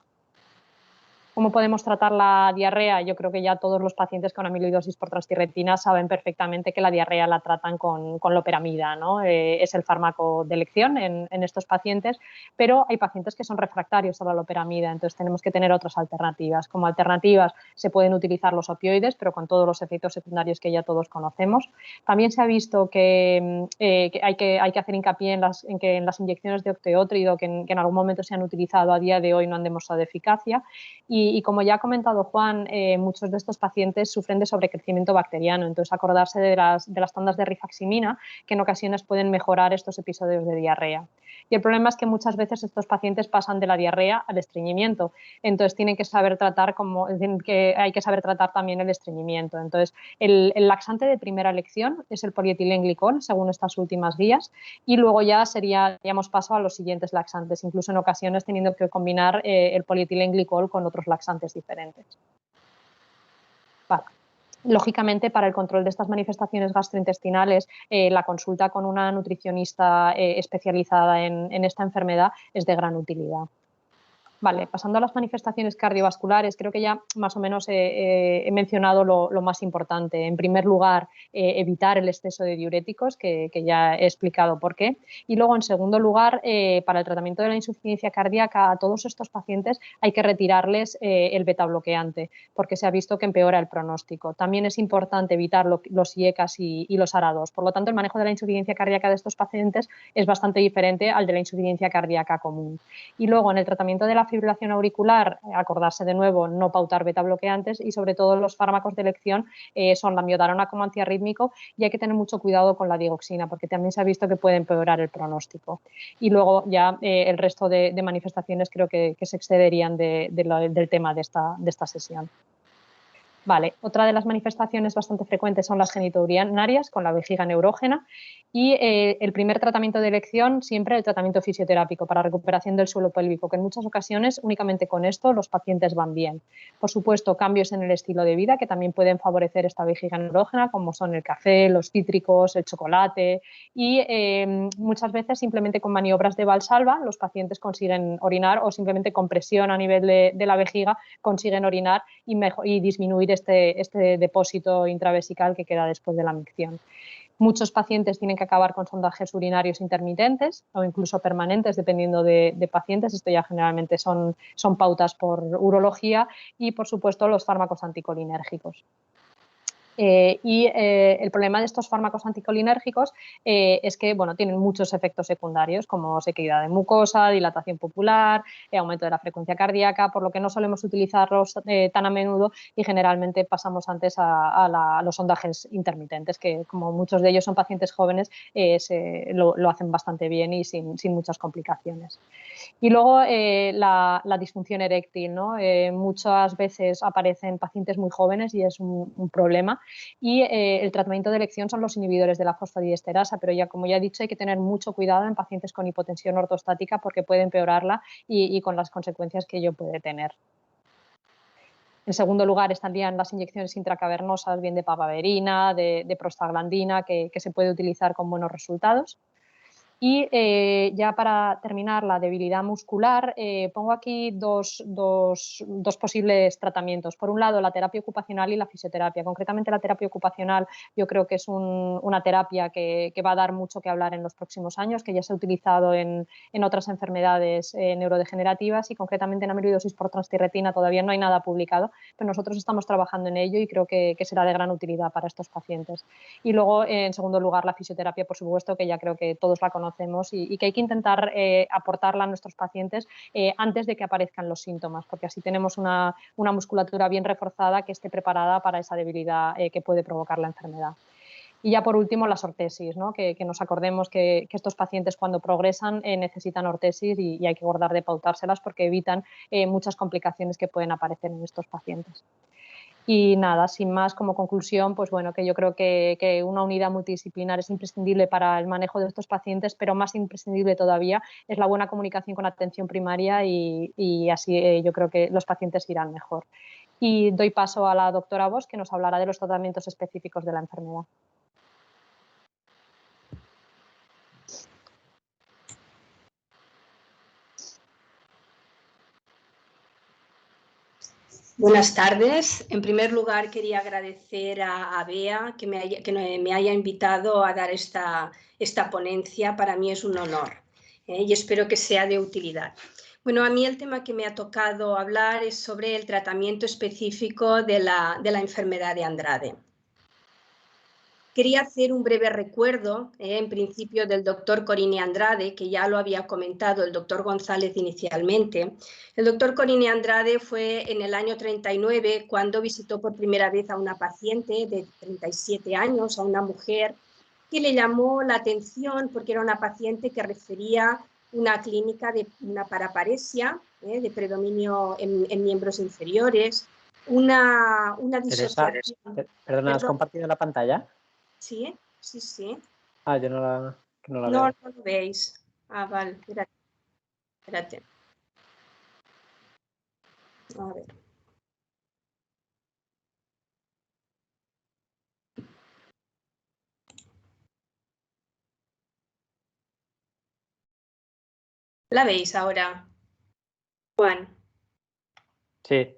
Speaker 1: ¿Cómo podemos tratar la diarrea? Yo creo que ya todos los pacientes con amiloidosis por transtirretina saben perfectamente que la diarrea la tratan con loperamida, ¿no? Es el fármaco de elección en estos pacientes, pero hay pacientes que son refractarios a la loperamida, entonces tenemos que tener otras alternativas. Como alternativas se pueden utilizar los opioides, pero con todos los efectos secundarios que ya todos conocemos. También se ha visto que hay que hacer hincapié en que en las inyecciones de octeótrido, que en algún momento se han utilizado, a día de hoy no han demostrado eficacia. Y como ya ha comentado Juan, muchos de estos pacientes sufren de sobrecrecimiento bacteriano, entonces acordarse de las tandas de rifaximina, que en ocasiones pueden mejorar estos episodios de diarrea. Y el problema es que muchas veces estos pacientes pasan de la diarrea al estreñimiento, entonces hay que saber tratar también el estreñimiento. Entonces, el laxante de primera elección es el polietilenglicol, según estas últimas guías, y luego ya daríamos paso a los siguientes laxantes, incluso en ocasiones teniendo que combinar el polietilenglicol con otros laxantes diferentes. Vale. Lógicamente, para el control de estas manifestaciones gastrointestinales, la consulta con una nutricionista especializada en esta enfermedad es de gran utilidad. Vale, pasando a las manifestaciones cardiovasculares, creo que ya más o menos he mencionado lo más importante. En primer lugar, evitar el exceso de diuréticos, que ya he explicado por qué. Y luego, en segundo lugar, para el tratamiento de la insuficiencia cardíaca, a todos estos pacientes hay que retirarles el betabloqueante, porque se ha visto que empeora el pronóstico. También es importante evitar los IECAs y los ARA2. Por lo tanto, el manejo de la insuficiencia cardíaca de estos pacientes es bastante diferente al de la insuficiencia cardíaca común. Y luego, en el tratamiento de la fibrilación auricular, acordarse de nuevo, no pautar betabloqueantes, y sobre todo los fármacos de elección son la miodarona como antiarrítmico, y hay que tener mucho cuidado con la digoxina porque también se ha visto que puede empeorar el pronóstico. Y luego ya el resto de manifestaciones creo que se excederían del tema de esta sesión. Vale, otra de las manifestaciones bastante frecuentes son las genitourinarias con la vejiga neurógena, y el primer tratamiento de elección siempre el tratamiento fisioterápico para recuperación del suelo pélvico, que en muchas ocasiones únicamente con esto los pacientes van bien. Por supuesto, cambios en el estilo de vida que también pueden favorecer esta vejiga neurógena, como son el café, los cítricos, el chocolate, y muchas veces simplemente con maniobras de Valsalva los pacientes consiguen orinar, o simplemente con presión a nivel de la vejiga consiguen orinar y disminuir este depósito intravesical que queda después de la micción. Muchos pacientes tienen que acabar con sondajes urinarios intermitentes o incluso permanentes, dependiendo de pacientes. Esto ya generalmente son pautas por urología, y, por supuesto, los fármacos anticolinérgicos. El problema de estos fármacos anticolinérgicos es que bueno, tienen muchos efectos secundarios como sequedad de mucosa, dilatación pupilar, aumento de la frecuencia cardíaca, por lo que no solemos utilizarlos tan a menudo y generalmente pasamos antes a los sondajes intermitentes, que como muchos de ellos son pacientes jóvenes, lo hacen bastante bien y sin muchas complicaciones. Y luego la disfunción eréctil, ¿no? Muchas veces aparece en pacientes muy jóvenes y es un problema. Y el tratamiento de elección son los inhibidores de la fosfodiesterasa, pero ya como ya he dicho hay que tener mucho cuidado en pacientes con hipotensión ortostática porque puede empeorarla y con las consecuencias que ello puede tener. En segundo lugar estarían las inyecciones intracavernosas, bien de papaverina, de prostaglandina, que se puede utilizar con buenos resultados. Y ya para terminar, la debilidad muscular, pongo aquí dos posibles tratamientos. Por un lado, la terapia ocupacional y la fisioterapia. Concretamente, la terapia ocupacional yo creo que es una terapia que va a dar mucho que hablar en los próximos años, que ya se ha utilizado en otras enfermedades neurodegenerativas y concretamente en amiloidosis por transtirretina todavía no hay nada publicado, pero nosotros estamos trabajando en ello y creo que será de gran utilidad para estos pacientes. Y luego, en segundo lugar, la fisioterapia, por supuesto, que ya creo que todos la conocemos y que hay que intentar aportarla a nuestros pacientes antes de que aparezcan los síntomas, porque así tenemos una musculatura bien reforzada que esté preparada para esa debilidad que puede provocar la enfermedad. Y ya por último, las ortesis, ¿no? que nos acordemos que estos pacientes cuando progresan necesitan ortesis y hay que guardar de pautárselas porque evitan muchas complicaciones que pueden aparecer en estos pacientes. Y nada, sin más, como conclusión, pues bueno, que yo creo que una unidad multidisciplinar es imprescindible para el manejo de estos pacientes, pero más imprescindible todavía es la buena comunicación con atención primaria y así yo creo que los pacientes irán mejor. Y doy paso a la doctora Bosch, que nos hablará de los tratamientos específicos de la enfermedad.
Speaker 5: Buenas tardes. En primer lugar, quería agradecer a Bea que me haya invitado a dar esta ponencia. Para mí es un honor y espero que sea de utilidad. Bueno, a mí el tema que me ha tocado hablar es sobre el tratamiento específico de la enfermedad de Andrade. Quería hacer un breve recuerdo, en principio, del doctor Corini Andrade, que ya lo había comentado el doctor González inicialmente. El doctor Corini Andrade fue en el año 39 cuando visitó por primera vez a una paciente de 37 años, a una mujer, que le llamó la atención porque era una paciente que refería una clínica de una paraparesia, de predominio en miembros inferiores, una disociación.
Speaker 2: Perdona, ¿has compartido la pantalla?
Speaker 5: Sí, sí, sí.
Speaker 2: Ah, yo no la veo.
Speaker 5: No lo veis. Ah, vale, espérate. A ver. ¿La veis ahora, Juan?
Speaker 2: Sí.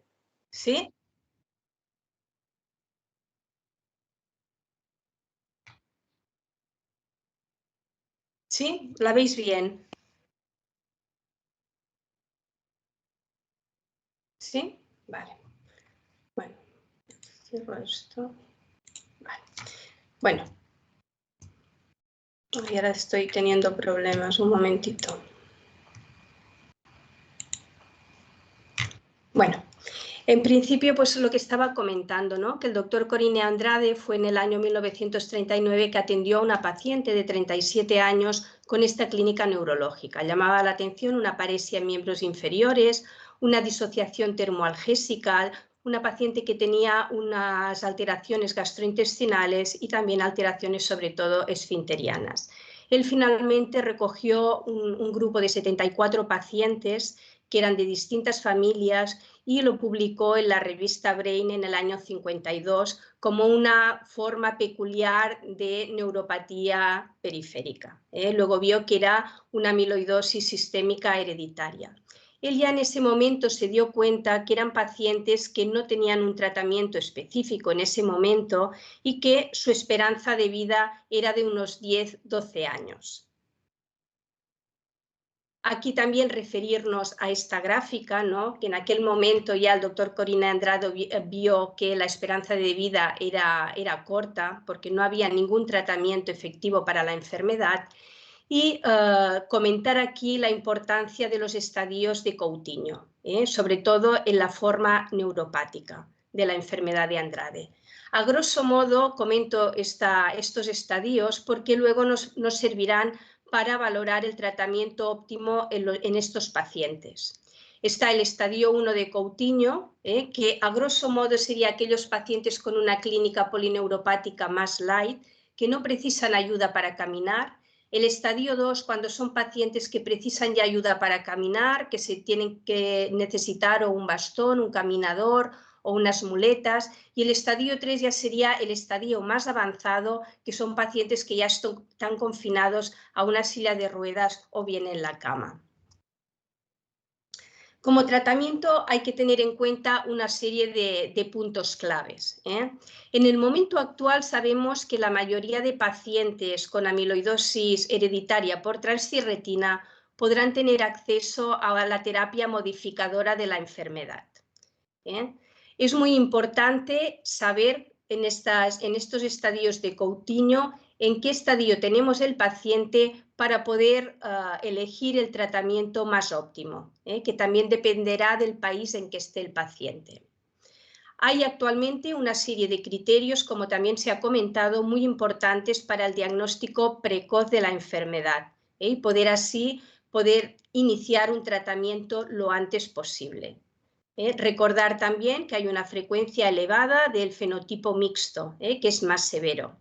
Speaker 5: ¿Sí? ¿Sí? ¿La veis bien? ¿Sí? Vale. Bueno, cierro esto. Vale. Bueno. Ahora estoy teniendo problemas. Un momentito. Bueno. En principio, pues lo que estaba comentando, ¿no? Que el doctor Corini Andrade fue en el año 1939 que atendió a una paciente de 37 años con esta clínica neurológica. Llamaba la atención una paresia en miembros inferiores, una disociación termoalgésica, una paciente que tenía unas alteraciones gastrointestinales y también alteraciones sobre todo esfinterianas. Él finalmente recogió un grupo de 74 pacientes que eran de distintas familias y lo publicó en la revista Brain en el año 52 como una forma peculiar de neuropatía periférica. Luego vio que era una amiloidosis sistémica hereditaria. Él ya en ese momento se dio cuenta que eran pacientes que no tenían un tratamiento específico en ese momento y que su esperanza de vida era de unos 10-12 años. Aquí también referirnos a esta gráfica, ¿no? Que en aquel momento ya el doctor Corinne Andrade vio que la esperanza de vida era corta porque no había ningún tratamiento efectivo para la enfermedad, y comentar aquí la importancia de los estadios de Coutinho, sobre todo en la forma neuropática de la enfermedad de Andrade. A grosso modo comento estos estadios porque luego nos servirán para valorar el tratamiento óptimo en estos pacientes. Está el estadio 1 de Coutinho, que a grosso modo sería aquellos pacientes con una clínica polineuropática más light, que no precisan ayuda para caminar. El estadio 2, cuando son pacientes que precisan ya ayuda para caminar, que se tienen que necesitar o un bastón, un caminador o unas muletas, y el estadio 3 ya sería el estadio más avanzado, que son pacientes que ya están confinados a una silla de ruedas o bien en la cama. Como tratamiento hay que tener en cuenta una serie de puntos claves. En el momento actual sabemos que la mayoría de pacientes con amiloidosis hereditaria por transcirretina podrán tener acceso a la terapia modificadora de la enfermedad. Es muy importante saber en estos estadios de Coutinho en qué estadio tenemos el paciente para poder elegir el tratamiento más óptimo, que también dependerá del país en que esté el paciente. Hay actualmente una serie de criterios, como también se ha comentado, muy importantes para el diagnóstico precoz de la enfermedad, y poder iniciar un tratamiento lo antes posible. Recordar también que hay una frecuencia elevada del fenotipo mixto, que es más severo.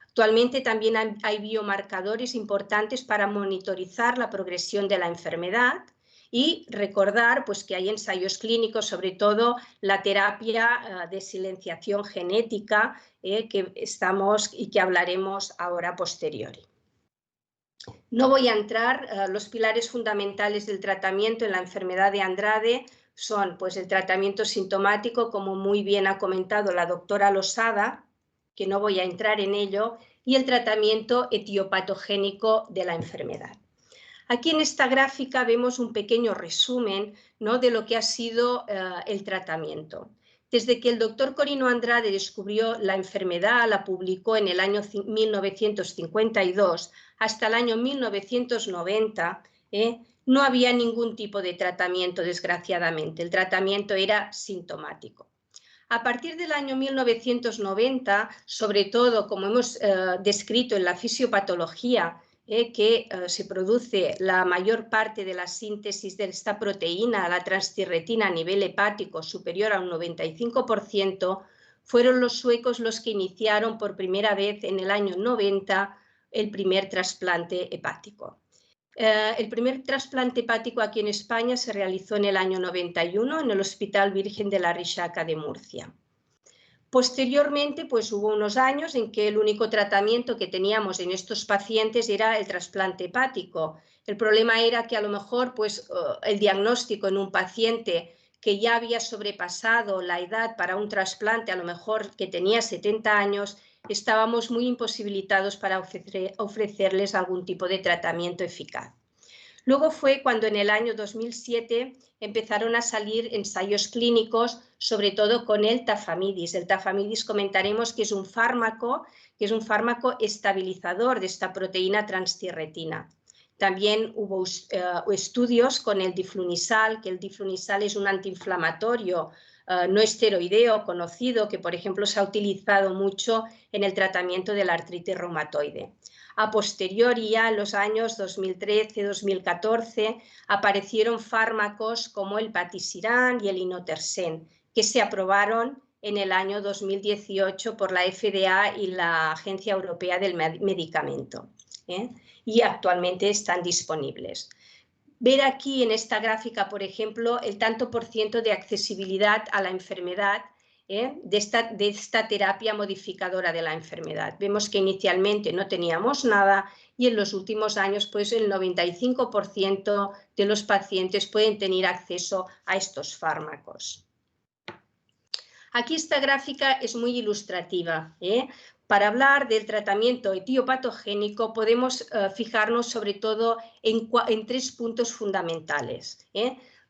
Speaker 5: Actualmente también hay biomarcadores importantes para monitorizar la progresión de la enfermedad, y recordar pues, que hay ensayos clínicos, sobre todo la terapia de silenciación genética, que hablaremos ahora a posteriori. No voy a entrar, los pilares fundamentales del tratamiento en la enfermedad de Andrade son pues, el tratamiento sintomático, como muy bien ha comentado la doctora Losada, que no voy a entrar en ello, y el tratamiento etiopatogénico de la enfermedad. Aquí en esta gráfica vemos un pequeño resumen, ¿no?, de lo que ha sido el tratamiento. Desde que el doctor Corinne Andrade descubrió la enfermedad, la publicó en el año 1952, hasta el año 1990, no había ningún tipo de tratamiento, desgraciadamente. El tratamiento era sintomático. A partir del año 1990, sobre todo, como hemos descrito en la fisiopatología, que se produce la mayor parte de la síntesis de esta proteína, la transtirretina, a nivel hepático superior a un 95%, fueron los suecos los que iniciaron por primera vez en el año 90 el primer trasplante hepático. El primer trasplante hepático aquí en España se realizó en el año 91 en el Hospital Virgen de la Rixaca de Murcia. Posteriormente, pues hubo unos años en que el único tratamiento que teníamos en estos pacientes era el trasplante hepático. El problema era que a lo mejor pues, el diagnóstico en un paciente que ya había sobrepasado la edad para un trasplante, a lo mejor que tenía 70 años, estábamos muy imposibilitados para ofrecerles algún tipo de tratamiento eficaz. Luego fue cuando en el año 2007 empezaron a salir ensayos clínicos, sobre todo con el tafamidis. El tafamidis comentaremos que es un fármaco estabilizador de esta proteína transtirretina. También hubo estudios con el diflunisal, que el diflunisal es un antiinflamatorio no esteroideo conocido, que por ejemplo se ha utilizado mucho en el tratamiento de la artritis reumatoide. A posteriori, ya en los años 2013-2014, aparecieron fármacos como el patisiran y el inotersen, que se aprobaron en el año 2018 por la FDA y la Agencia Europea del Medicamento, y actualmente están disponibles. Ver aquí en esta gráfica, por ejemplo, el tanto por ciento de accesibilidad a la enfermedad de esta terapia modificadora de la enfermedad. Vemos que inicialmente no teníamos nada y en los últimos años pues el 95% de los pacientes pueden tener acceso a estos fármacos. Aquí esta gráfica es muy ilustrativa, Para hablar del tratamiento etiopatogénico podemos fijarnos sobre todo en 3 puntos fundamentales.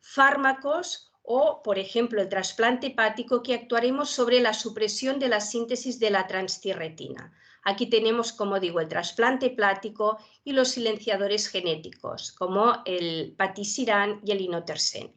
Speaker 5: Fármacos o, por ejemplo, el trasplante hepático, que actuaremos sobre la supresión de la síntesis de la transtierretina. Aquí tenemos, como digo, el trasplante hepático y los silenciadores genéticos, como el patisiran y el inotersen.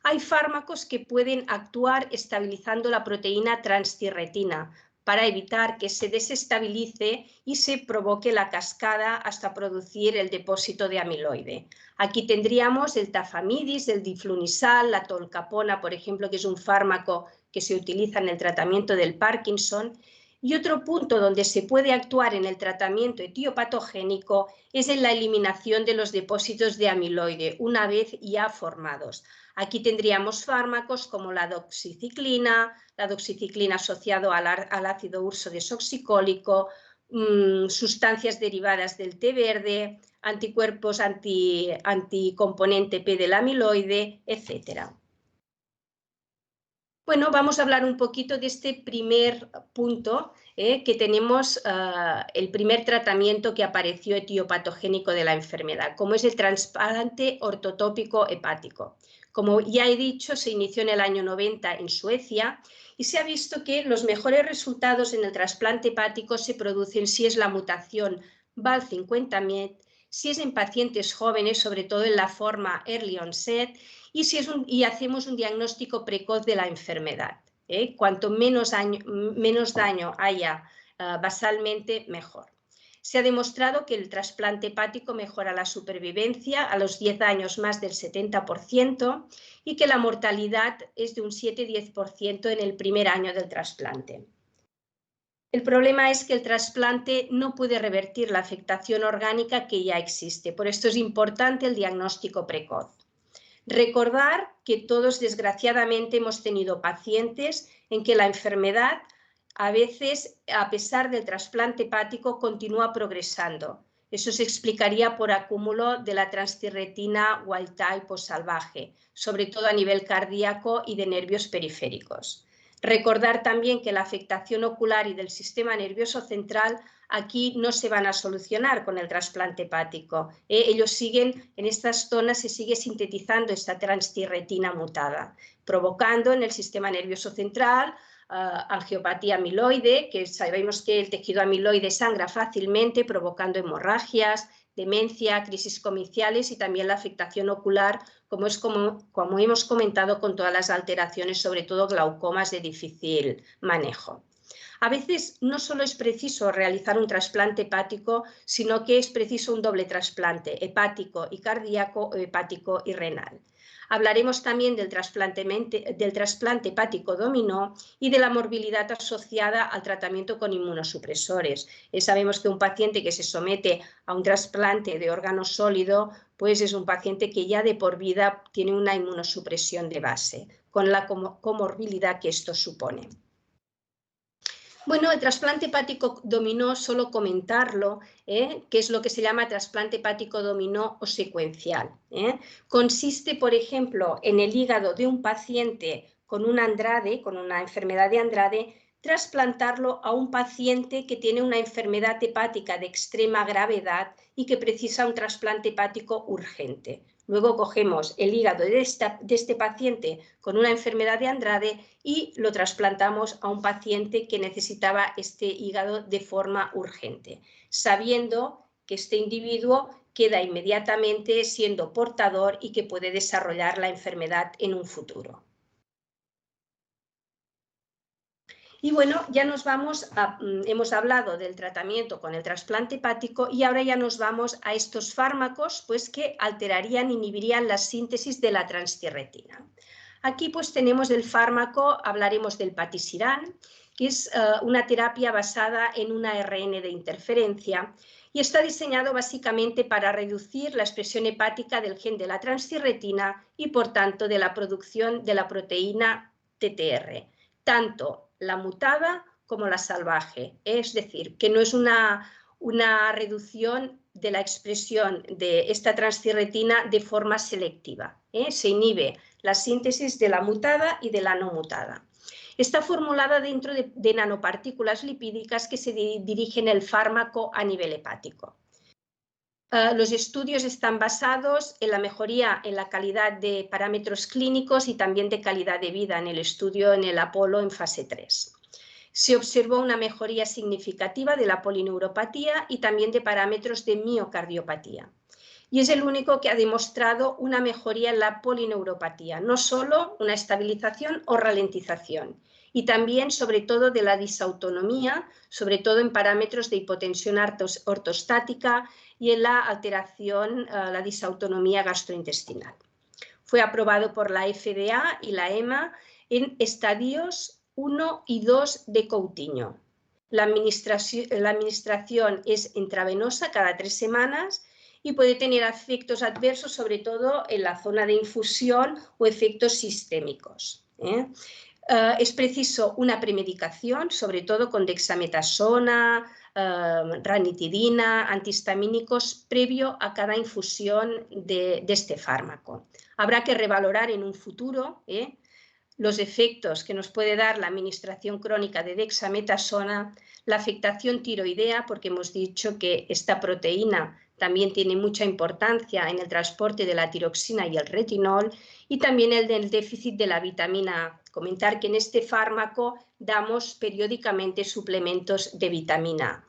Speaker 5: Hay fármacos que pueden actuar estabilizando la proteína transtierretina para evitar que se desestabilice y se provoque la cascada hasta producir el depósito de amiloide. Aquí tendríamos el tafamidis, el diflunisal, la tolcapona, por ejemplo, que es un fármaco que se utiliza en el tratamiento del Parkinson. Y otro punto donde se puede actuar en el tratamiento etiopatogénico es en la eliminación de los depósitos de amiloide una vez ya formados. Aquí tendríamos fármacos como la doxiciclina asociado al ácido urso desoxicólico, sustancias derivadas del té verde, anticuerpos anticomponente P del amiloide, etc. Bueno, vamos a hablar un poquito de este primer punto, que tenemos el primer tratamiento que apareció etiopatogénico de la enfermedad, como es el trasplante ortotópico hepático. Como ya he dicho, se inició en el año 90 en Suecia y se ha visto que los mejores resultados en el trasplante hepático se producen si es la mutación VAL50MET, si es en pacientes jóvenes, sobre todo en la forma early onset, y hacemos un diagnóstico precoz de la enfermedad. Cuanto menos daño haya basalmente, mejor. Se ha demostrado que el trasplante hepático mejora la supervivencia a los 10 años más del 70% y que la mortalidad es de un 7-10% en el primer año del trasplante. El problema es que el trasplante no puede revertir la afectación orgánica que ya existe, por esto es importante el diagnóstico precoz. Recordar que todos, desgraciadamente, hemos tenido pacientes en que la enfermedad, a veces, a pesar del trasplante hepático, continúa progresando. Eso se explicaría por acúmulo de la transtierretina wild type o salvaje, sobre todo a nivel cardíaco y de nervios periféricos. Recordar también que la afectación ocular y del sistema nervioso central aquí no se van a solucionar con el trasplante hepático. Ellos siguen, en estas zonas se sigue sintetizando esta transtierretina mutada, provocando en el sistema nervioso central angiopatía amiloide, que sabemos que el tejido amiloide sangra fácilmente, provocando hemorragias, demencia, crisis comiciales y también la afectación ocular, como hemos comentado, con todas las alteraciones, sobre todo glaucomas de difícil manejo. A veces no solo es preciso realizar un trasplante hepático, sino que es preciso un doble trasplante, hepático y cardíaco o hepático y renal. Hablaremos también del trasplante hepático dominó y de la morbilidad asociada al tratamiento con inmunosupresores. Sabemos que un paciente que se somete a un trasplante de órgano sólido, pues es un paciente que ya de por vida tiene una inmunosupresión de base, con la comorbilidad que esto supone. Bueno, el trasplante hepático dominó, solo comentarlo, que es lo que se llama trasplante hepático dominó o secuencial. Consiste, por ejemplo, en el hígado de un paciente con una Andrade, con una enfermedad de Andrade, trasplantarlo a un paciente que tiene una enfermedad hepática de extrema gravedad y que precisa un trasplante hepático urgente. Luego cogemos el hígado de este paciente con una enfermedad de Andrade y lo trasplantamos a un paciente que necesitaba este hígado de forma urgente, sabiendo que este individuo queda inmediatamente siendo portador y que puede desarrollar la enfermedad en un futuro. Y bueno, ya nos vamos hemos hablado del tratamiento con el trasplante hepático y ahora ya nos vamos a estos fármacos pues, que alterarían, inhibirían la síntesis de la transtierretina. Aquí pues tenemos el fármaco, hablaremos del patisiran, que es una terapia basada en un ARN de interferencia y está diseñado básicamente para reducir la expresión hepática del gen de la transtierretina y por tanto de la producción de la proteína TTR, tanto la mutada como la salvaje, es decir, que no es una reducción de la expresión de esta transtierretina de forma selectiva. Se inhibe la síntesis de la mutada y de la no mutada. Está formulada dentro de nanopartículas lipídicas que se dirigen el fármaco a nivel hepático. Los estudios están basados en la mejoría en la calidad de parámetros clínicos y también de calidad de vida en el estudio en el Apolo en fase 3. Se observó una mejoría significativa de la polineuropatía y también de parámetros de miocardiopatía. Y es el único que ha demostrado una mejoría en la polineuropatía, no solo una estabilización o ralentización, y también sobre todo de la disautonomía, sobre todo en parámetros de hipotensión ortostática y en la alteración, la disautonomía gastrointestinal. Fue aprobado por la FDA y la EMA en estadios 1 y 2 de Coutinho. La administración es intravenosa cada 3 semanas y puede tener efectos adversos, sobre todo en la zona de infusión o efectos sistémicos. Es preciso una premedicación, sobre todo con dexametasona, ranitidina, antihistamínicos, previo a cada infusión de este fármaco. Habrá que revalorar en un futuro los efectos que nos puede dar la administración crónica de dexametasona, la afectación tiroidea, porque hemos dicho que esta proteína también tiene mucha importancia en el transporte de la tiroxina y el retinol, y también el del déficit de la vitamina A. Comentar que en este fármaco damos periódicamente suplementos de vitamina A.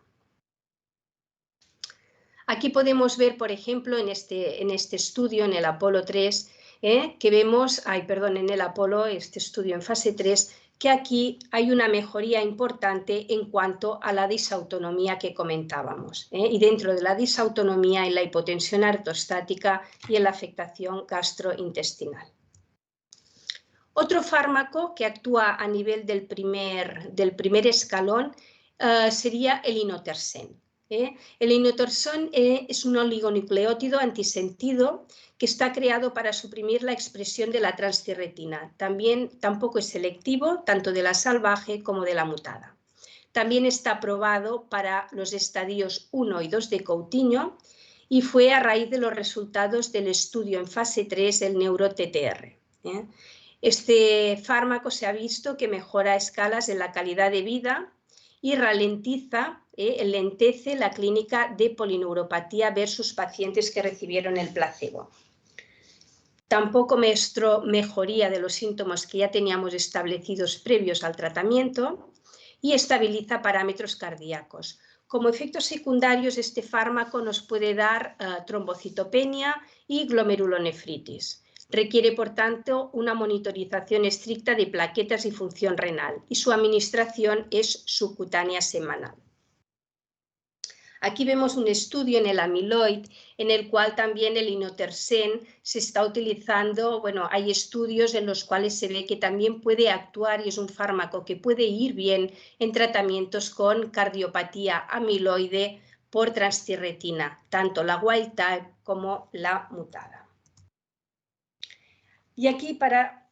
Speaker 5: Aquí podemos ver, por ejemplo, en este estudio, en el Apolo 3, que vemos, en el Apolo, este estudio en fase 3, que aquí hay una mejoría importante en cuanto a la disautonomía que comentábamos. Y dentro de la disautonomía, en la hipotensión ortostática y en la afectación gastrointestinal. Otro fármaco que actúa a nivel del primer escalón sería el inotersen. El inotersen es un oligonucleótido antisentido que está creado para suprimir la expresión de la transtirretina. Tampoco es selectivo, tanto de la salvaje como de la mutada. También está aprobado para los estadios 1 y 2 de Coutinho y fue a raíz de los resultados del estudio en fase 3, el NEURO-TTR. Este fármaco se ha visto que mejora escalas en la calidad de vida y lentece la clínica de polineuropatía versus pacientes que recibieron el placebo. Tampoco mostró mejoría de los síntomas que ya teníamos establecidos previos al tratamiento y estabiliza parámetros cardíacos. Como efectos secundarios, este fármaco nos puede dar trombocitopenia y glomerulonefritis. Requiere, por tanto, una monitorización estricta de plaquetas y función renal y su administración es subcutánea semanal. Aquí vemos un estudio en el amiloid en el cual también el inotersen se está utilizando. Hay estudios en los cuales se ve que también puede actuar y es un fármaco que puede ir bien en tratamientos con cardiopatía amiloide por transtirretina, tanto la wild type como la mutada. Y aquí para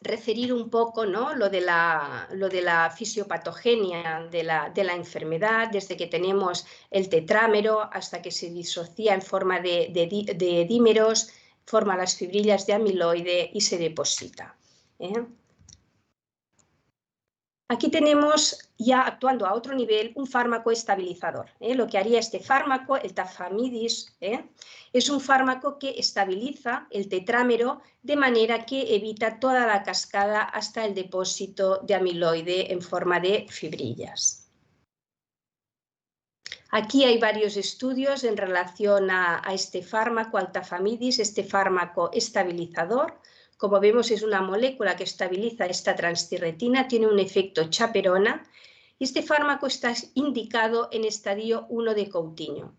Speaker 5: referir un poco, ¿no?, lo de la fisiopatogenia de la enfermedad, desde que tenemos el tetrámero hasta que se disocia en forma de dímeros, forma las fibrillas de amiloide y se deposita. Aquí tenemos, ya actuando a otro nivel, un fármaco estabilizador. Lo que haría este fármaco, el tafamidis, es un fármaco que estabiliza el tetrámero de manera que evita toda la cascada hasta el depósito de amiloide en forma de fibrillas. Aquí hay varios estudios en relación a este fármaco, al tafamidis, este fármaco estabilizador. Como vemos, es una molécula que estabiliza esta transtirretina, tiene un efecto chaperona y este fármaco está indicado en estadio 1 de Coutinho.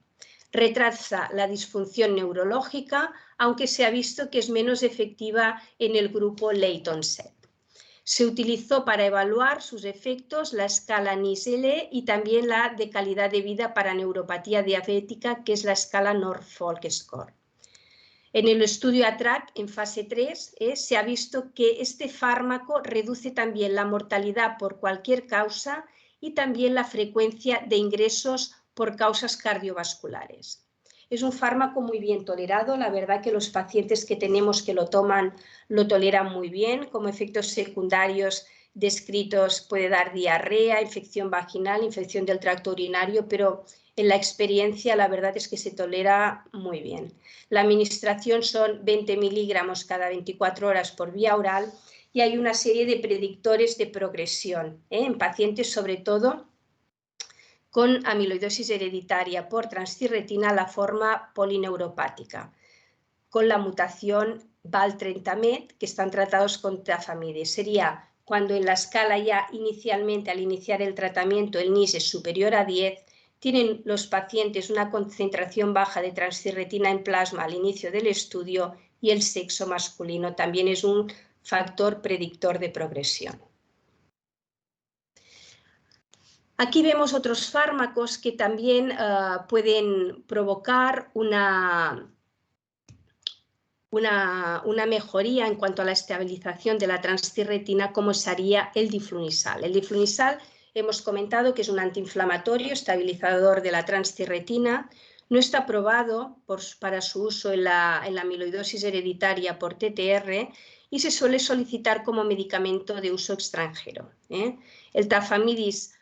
Speaker 5: Retrasa la disfunción neurológica, aunque se ha visto que es menos efectiva en el grupo Layton-Sep. Se utilizó para evaluar sus efectos la escala NIS-L y también la de calidad de vida para neuropatía diabética, que es la escala Norfolk Score. En el estudio ATTRACT, en fase 3, se ha visto que este fármaco reduce también la mortalidad por cualquier causa y también la frecuencia de ingresos por causas cardiovasculares. Es un fármaco muy bien tolerado, la verdad que los pacientes que tenemos que lo toman lo toleran muy bien. Como efectos secundarios descritos puede dar diarrea, infección vaginal, infección del tracto urinario, pero en la experiencia la verdad es que se tolera muy bien. La administración son 20 miligramos cada 24 horas por vía oral y hay una serie de predictores de progresión en pacientes sobre todo con amiloidosis hereditaria por transtirretina, la forma polineuropática, con la mutación Val30MET, que están tratados con tafamidis. Sería cuando en la escala ya inicialmente, al iniciar el tratamiento, el NIS es superior a 10, tienen los pacientes una concentración baja de transtirretina en plasma al inicio del estudio y el sexo masculino también es un factor predictor de progresión. Aquí vemos otros fármacos que también pueden provocar una mejoría en cuanto a la estabilización de la transtirretina, como sería el diflunisal. El diflunisal hemos comentado que es un antiinflamatorio estabilizador de la transtirretina. No está aprobado para su uso en la amiloidosis hereditaria por TTR y se suele solicitar como medicamento de uso extranjero. El tafamidis,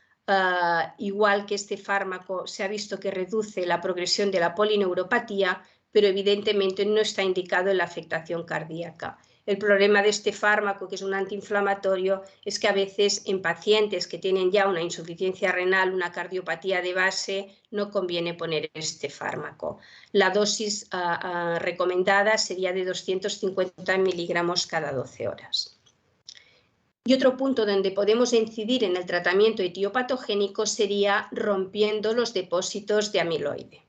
Speaker 5: igual que este fármaco, se ha visto que reduce la progresión de la polineuropatía, pero evidentemente no está indicado en la afectación cardíaca. El problema de este fármaco, que es un antiinflamatorio, es que a veces en pacientes que tienen ya una insuficiencia renal, una cardiopatía de base, no conviene poner este fármaco. La dosis recomendada sería de 250 miligramos cada 12 horas. Y otro punto donde podemos incidir en el tratamiento etiopatogénico sería rompiendo los depósitos de amiloide.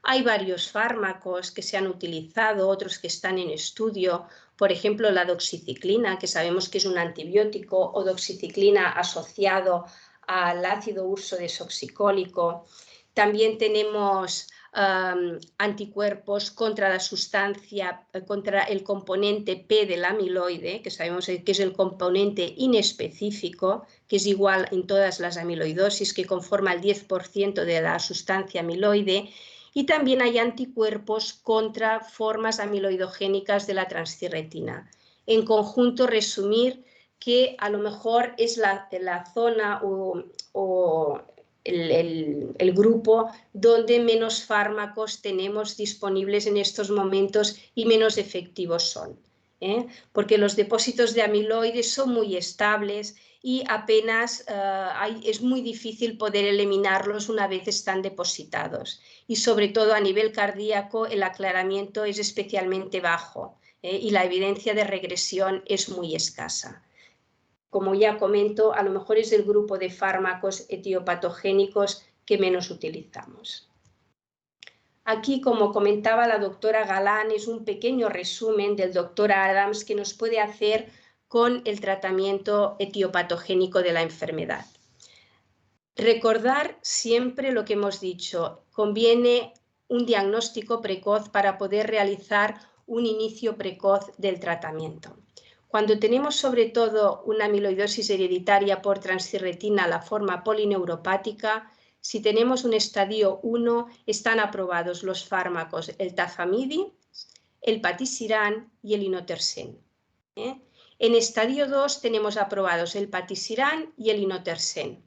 Speaker 5: Hay varios fármacos que se han utilizado, otros que están en estudio, por ejemplo la doxiciclina, que sabemos que es un antibiótico, o doxiciclina asociado al ácido ursodesoxicólico. También tenemos anticuerpos contra la sustancia, contra el componente P del amiloide, que sabemos que es el componente inespecífico, que es igual en todas las amiloidosis, que conforma el 10% de la sustancia amiloide. Y también hay anticuerpos contra formas amiloidogénicas de la transtirretina. En conjunto, resumir que a lo mejor es la zona o el grupo donde menos fármacos tenemos disponibles en estos momentos y menos efectivos son. Porque los depósitos de amiloide son muy estables y apenas es muy difícil poder eliminarlos una vez están depositados. Y sobre todo a nivel cardíaco el aclaramiento es especialmente bajo y la evidencia de regresión es muy escasa. Como ya comento, a lo mejor es el grupo de fármacos etiopatogénicos que menos utilizamos. Aquí, como comentaba la doctora Galán, es un pequeño resumen del doctor Adams que nos puede hacer con el tratamiento etiopatogénico de la enfermedad. Recordar siempre lo que hemos dicho, conviene un diagnóstico precoz para poder realizar un inicio precoz del tratamiento. Cuando tenemos sobre todo una amiloidosis hereditaria por transtirretina, la forma polineuropática, si tenemos un estadio 1, están aprobados los fármacos el tafamidis, el patisiran y el inotersen. En estadio 2 tenemos aprobados el patisiran y el inotersen.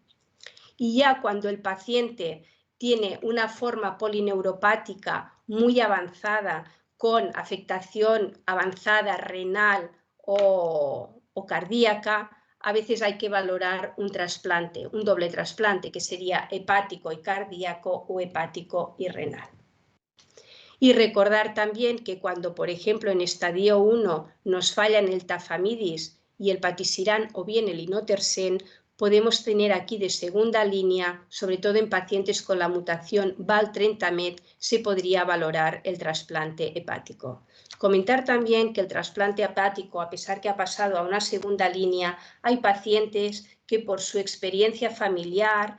Speaker 5: Y ya cuando el paciente tiene una forma polineuropática muy avanzada, con afectación avanzada renal o cardíaca, a veces hay que valorar un trasplante, un doble trasplante, que sería hepático y cardíaco o hepático y renal. Y recordar también que cuando, por ejemplo, en estadio 1 nos fallan el tafamidis y el patisiran o bien el inotersen, podemos tener aquí de segunda línea, sobre todo en pacientes con la mutación Val30MET, se podría valorar el trasplante hepático. Comentar también que el trasplante hepático, a pesar que ha pasado a una segunda línea, hay pacientes que por su experiencia familiar,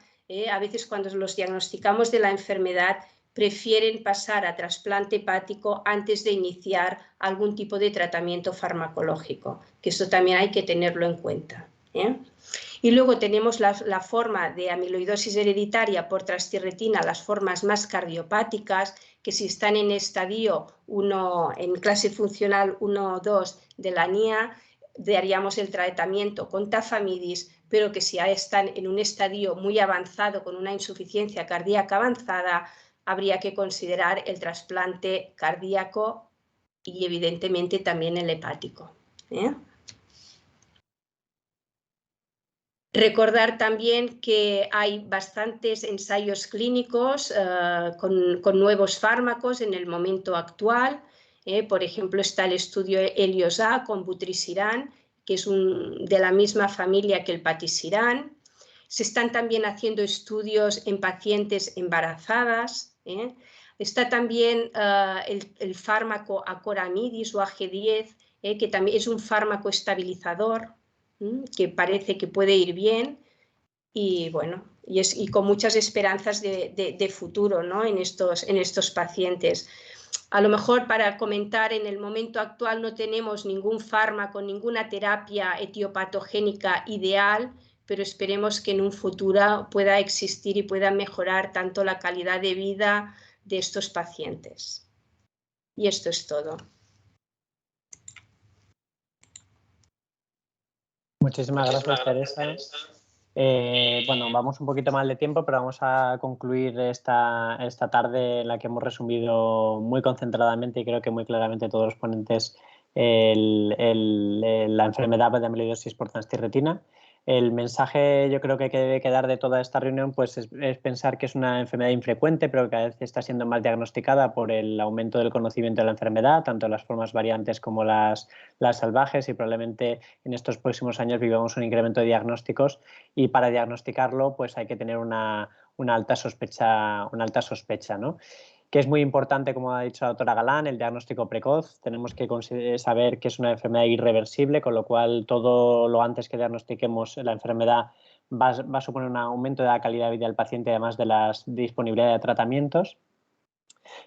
Speaker 5: a veces cuando los diagnosticamos de la enfermedad, prefieren pasar a trasplante hepático antes de iniciar algún tipo de tratamiento farmacológico, que esto también hay que tenerlo en cuenta. Y luego tenemos la forma de amiloidosis hereditaria por transtirretina, las formas más cardiopáticas, que si están en estadio 1, en clase funcional 1 o 2 de la NIA, daríamos el tratamiento con tafamidis, pero que si están en un estadio muy avanzado con una insuficiencia cardíaca avanzada, habría que considerar el trasplante cardíaco y evidentemente también el hepático. Recordar también que hay bastantes ensayos clínicos con nuevos fármacos en el momento actual. Por ejemplo, está el estudio Helios-A con Vutrisiran, que es de la misma familia que el Patisiran. Se están también haciendo estudios en pacientes embarazadas. Está también el fármaco Acoramidis o AG10, que también es un fármaco estabilizador, que parece que puede ir bien y bueno, y con muchas esperanzas de futuro, ¿no? en estos pacientes. A lo mejor para comentar, en el momento actual no tenemos ningún fármaco, ninguna terapia etiopatogénica ideal, pero esperemos que en un futuro pueda existir y pueda mejorar tanto la calidad de vida de estos pacientes. Y esto es todo.
Speaker 2: Muchísimas gracias, Teresa. Bueno, vamos un poquito mal de tiempo, pero vamos a concluir esta tarde en la que hemos resumido muy concentradamente y creo que muy claramente todos los ponentes la enfermedad de amiloidosis por transtirretina. El mensaje yo creo que debe quedar de toda esta reunión pues es pensar que es una enfermedad infrecuente, pero que cada vez está siendo mal diagnosticada por el aumento del conocimiento de la enfermedad, tanto las formas variantes como las salvajes, y probablemente en estos próximos años vivamos un incremento de diagnósticos, y para diagnosticarlo pues hay que tener una alta sospecha, ¿no? Que es muy importante, como ha dicho la doctora Galán, el diagnóstico precoz. Tenemos que saber que es una enfermedad irreversible, con lo cual todo lo antes que diagnostiquemos la enfermedad va a suponer un aumento de la calidad de vida del paciente, además de la disponibilidad de tratamientos.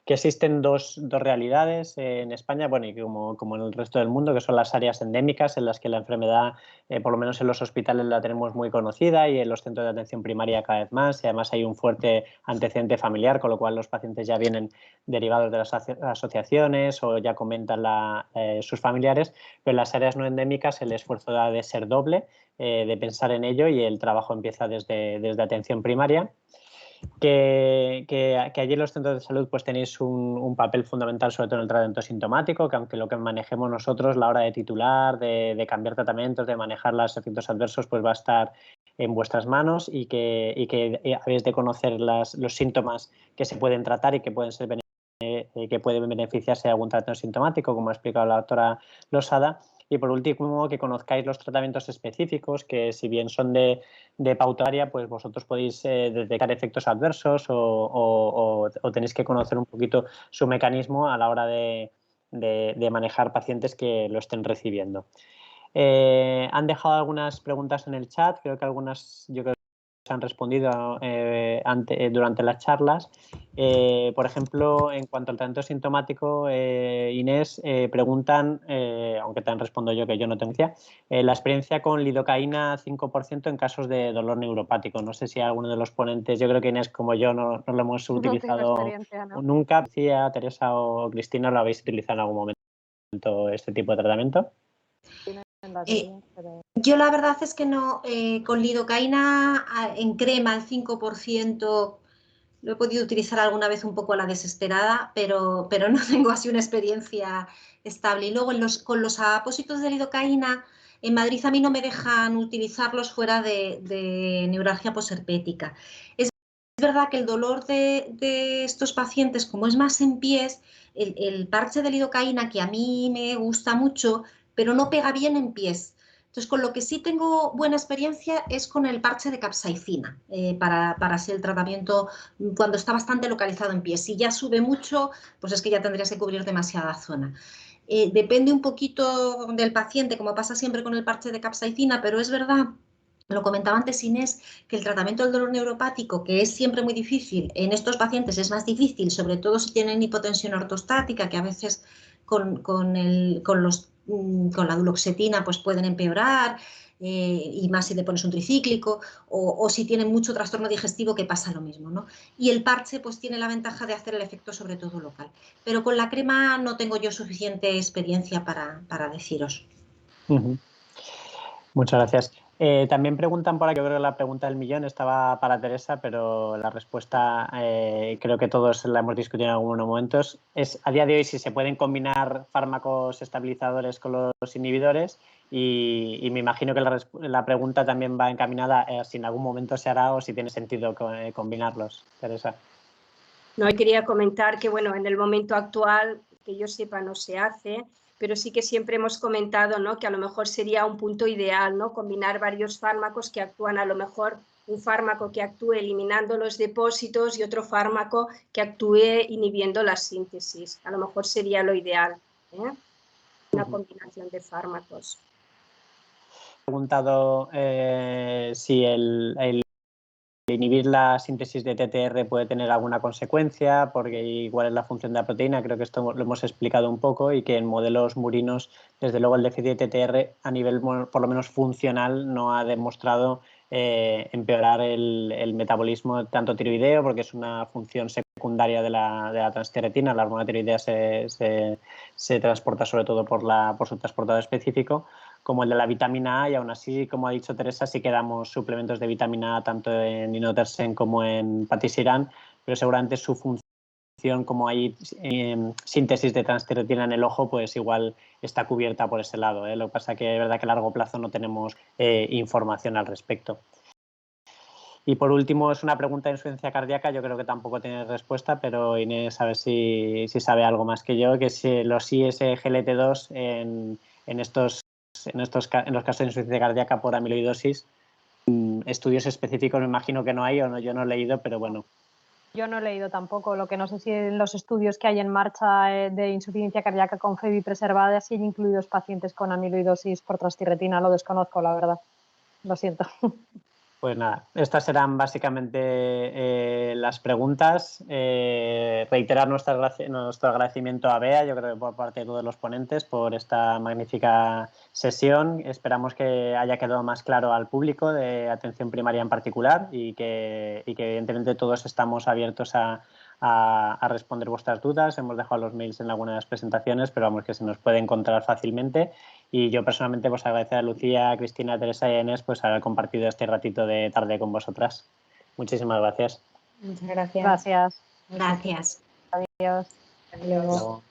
Speaker 2: Que existen dos realidades en España, bueno, y como en el resto del mundo, que son las áreas endémicas, en las que la enfermedad, por lo menos en los hospitales, la tenemos muy conocida, y en los centros de atención primaria cada vez más, y además hay un fuerte antecedente familiar, con lo cual los pacientes ya vienen derivados de las asociaciones o ya comentan sus familiares, pero en las áreas no endémicas el esfuerzo ha de ser doble, de pensar en ello, y el trabajo empieza desde atención primaria. Que allí en los centros de salud pues tenéis un papel fundamental, sobre todo en el tratamiento sintomático, que aunque lo que manejemos nosotros a la hora de titular, de cambiar tratamientos, de manejar los efectos adversos, pues va a estar en vuestras manos, y que habéis de conocer los síntomas que se pueden tratar y que pueden beneficiarse de algún tratamiento sintomático, como ha explicado la doctora Losada. Y por último, que conozcáis los tratamientos específicos, que si bien son de pautaria, pues vosotros podéis detectar efectos adversos o tenéis que conocer un poquito su mecanismo a la hora de manejar pacientes que lo estén recibiendo. Han dejado algunas preguntas en el chat, creo que algunas se han respondido durante las charlas. Por ejemplo, en cuanto al tratamiento sintomático, Inés, preguntan, aunque te han respondido yo que yo no tengo idea, la experiencia con lidocaína 5% en casos de dolor neuropático. No sé si alguno de los ponentes, yo creo que Inés como yo no lo hemos utilizado nunca. Decía Teresa o Cristina, ¿lo habéis utilizado en algún momento este tipo de tratamiento?
Speaker 3: Yo la verdad es que no, con lidocaína en crema al 5% lo he podido utilizar alguna vez un poco a la desesperada, pero no tengo así una experiencia estable. Y luego con los apósitos de lidocaína, en Madrid a mí no me dejan utilizarlos fuera de neuralgia posherpética. Es verdad que el dolor de estos pacientes, como es más en pies, el parche de lidocaína, que a mí me gusta mucho, pero no pega bien en pies. Entonces, con lo que sí tengo buena experiencia es con el parche de capsaicina, para hacer el tratamiento cuando está bastante localizado en pies. Si ya sube mucho, pues es que ya tendrías que cubrir demasiada zona. Depende un poquito del paciente, como pasa siempre con el parche de capsaicina, pero es verdad, lo comentaba antes Inés, que el tratamiento del dolor neuropático, que es siempre muy difícil, en estos pacientes es más difícil, sobre todo si tienen hipotensión ortostática, que a veces con la duloxetina pues pueden empeorar. y más si le pones un tricíclico, o si tienen mucho trastorno digestivo, que pasa lo mismo, ¿no? Y el parche pues tiene la ventaja de hacer el efecto sobre todo local. Pero con la crema no tengo yo suficiente experiencia para deciros.
Speaker 2: Muchas gracias. También preguntan por aquí, yo creo que la pregunta del millón estaba para Teresa, pero la respuesta creo que todos la hemos discutido en algunos momentos. Es a día de hoy si se pueden combinar fármacos estabilizadores con los inhibidores y me imagino que la pregunta también va encaminada a si en algún momento se hará o si tiene sentido combinarlos. Teresa.
Speaker 5: No, quería comentar que, bueno, en el momento actual, que yo sepa, no se hace, pero sí que siempre hemos comentado, ¿no?, que a lo mejor sería un punto ideal, ¿no?, combinar varios fármacos que actúan, a lo mejor un fármaco que actúe eliminando los depósitos y otro fármaco que actúe inhibiendo la síntesis. A lo mejor sería lo ideal, ¿eh? Una combinación de fármacos.
Speaker 2: He preguntado si el inhibir la síntesis de TTR puede tener alguna consecuencia, porque igual es la función de la proteína, creo que esto lo hemos explicado un poco y que en modelos murinos, desde luego el déficit de TTR a nivel por lo menos funcional no ha demostrado empeorar el metabolismo tanto tiroideo, porque es una función secundaria de la transtiretina, la hormona tiroidea se transporta sobre todo por su transportador específico, como el de la vitamina A, y aún así, como ha dicho Teresa, sí que damos suplementos de vitamina A tanto en Inotersen como en Patisiran, pero seguramente su función, como hay síntesis de transtiretina en el ojo, pues igual está cubierta por ese lado, ¿eh? Lo que pasa es que es verdad que a largo plazo no tenemos información al respecto. Y por último, es una pregunta de insuficiencia cardíaca, yo creo que tampoco tiene respuesta, pero Inés a ver si sabe algo más que yo, que es los ISGLT2 en los casos de insuficiencia cardíaca por amiloidosis, estudios específicos me imagino que no hay, o no, yo no he leído, pero bueno.
Speaker 1: Yo no he leído tampoco, lo que no sé si en los estudios que hay en marcha de insuficiencia cardíaca con FEBI preservada si hay incluidos pacientes con amiloidosis por transtiretina, lo desconozco, la verdad. Lo siento.
Speaker 2: Pues nada, estas serán básicamente las preguntas. Reiterar nuestro agradecimiento a Bea, yo creo que por parte de todos los ponentes, por esta magnífica sesión. Esperamos que haya quedado más claro al público de atención primaria en particular y que evidentemente todos estamos abiertos a responder vuestras dudas. Hemos dejado los mails en algunas de las presentaciones, pero vamos, que se nos puede encontrar fácilmente. Y yo personalmente pues agradecer a Lucía, a Cristina, a Teresa y a Inés pues haber compartido este ratito de tarde con vosotras. Muchísimas gracias.
Speaker 4: Muchas gracias.
Speaker 1: Gracias.
Speaker 3: Gracias.
Speaker 1: Adiós.
Speaker 4: Hasta luego.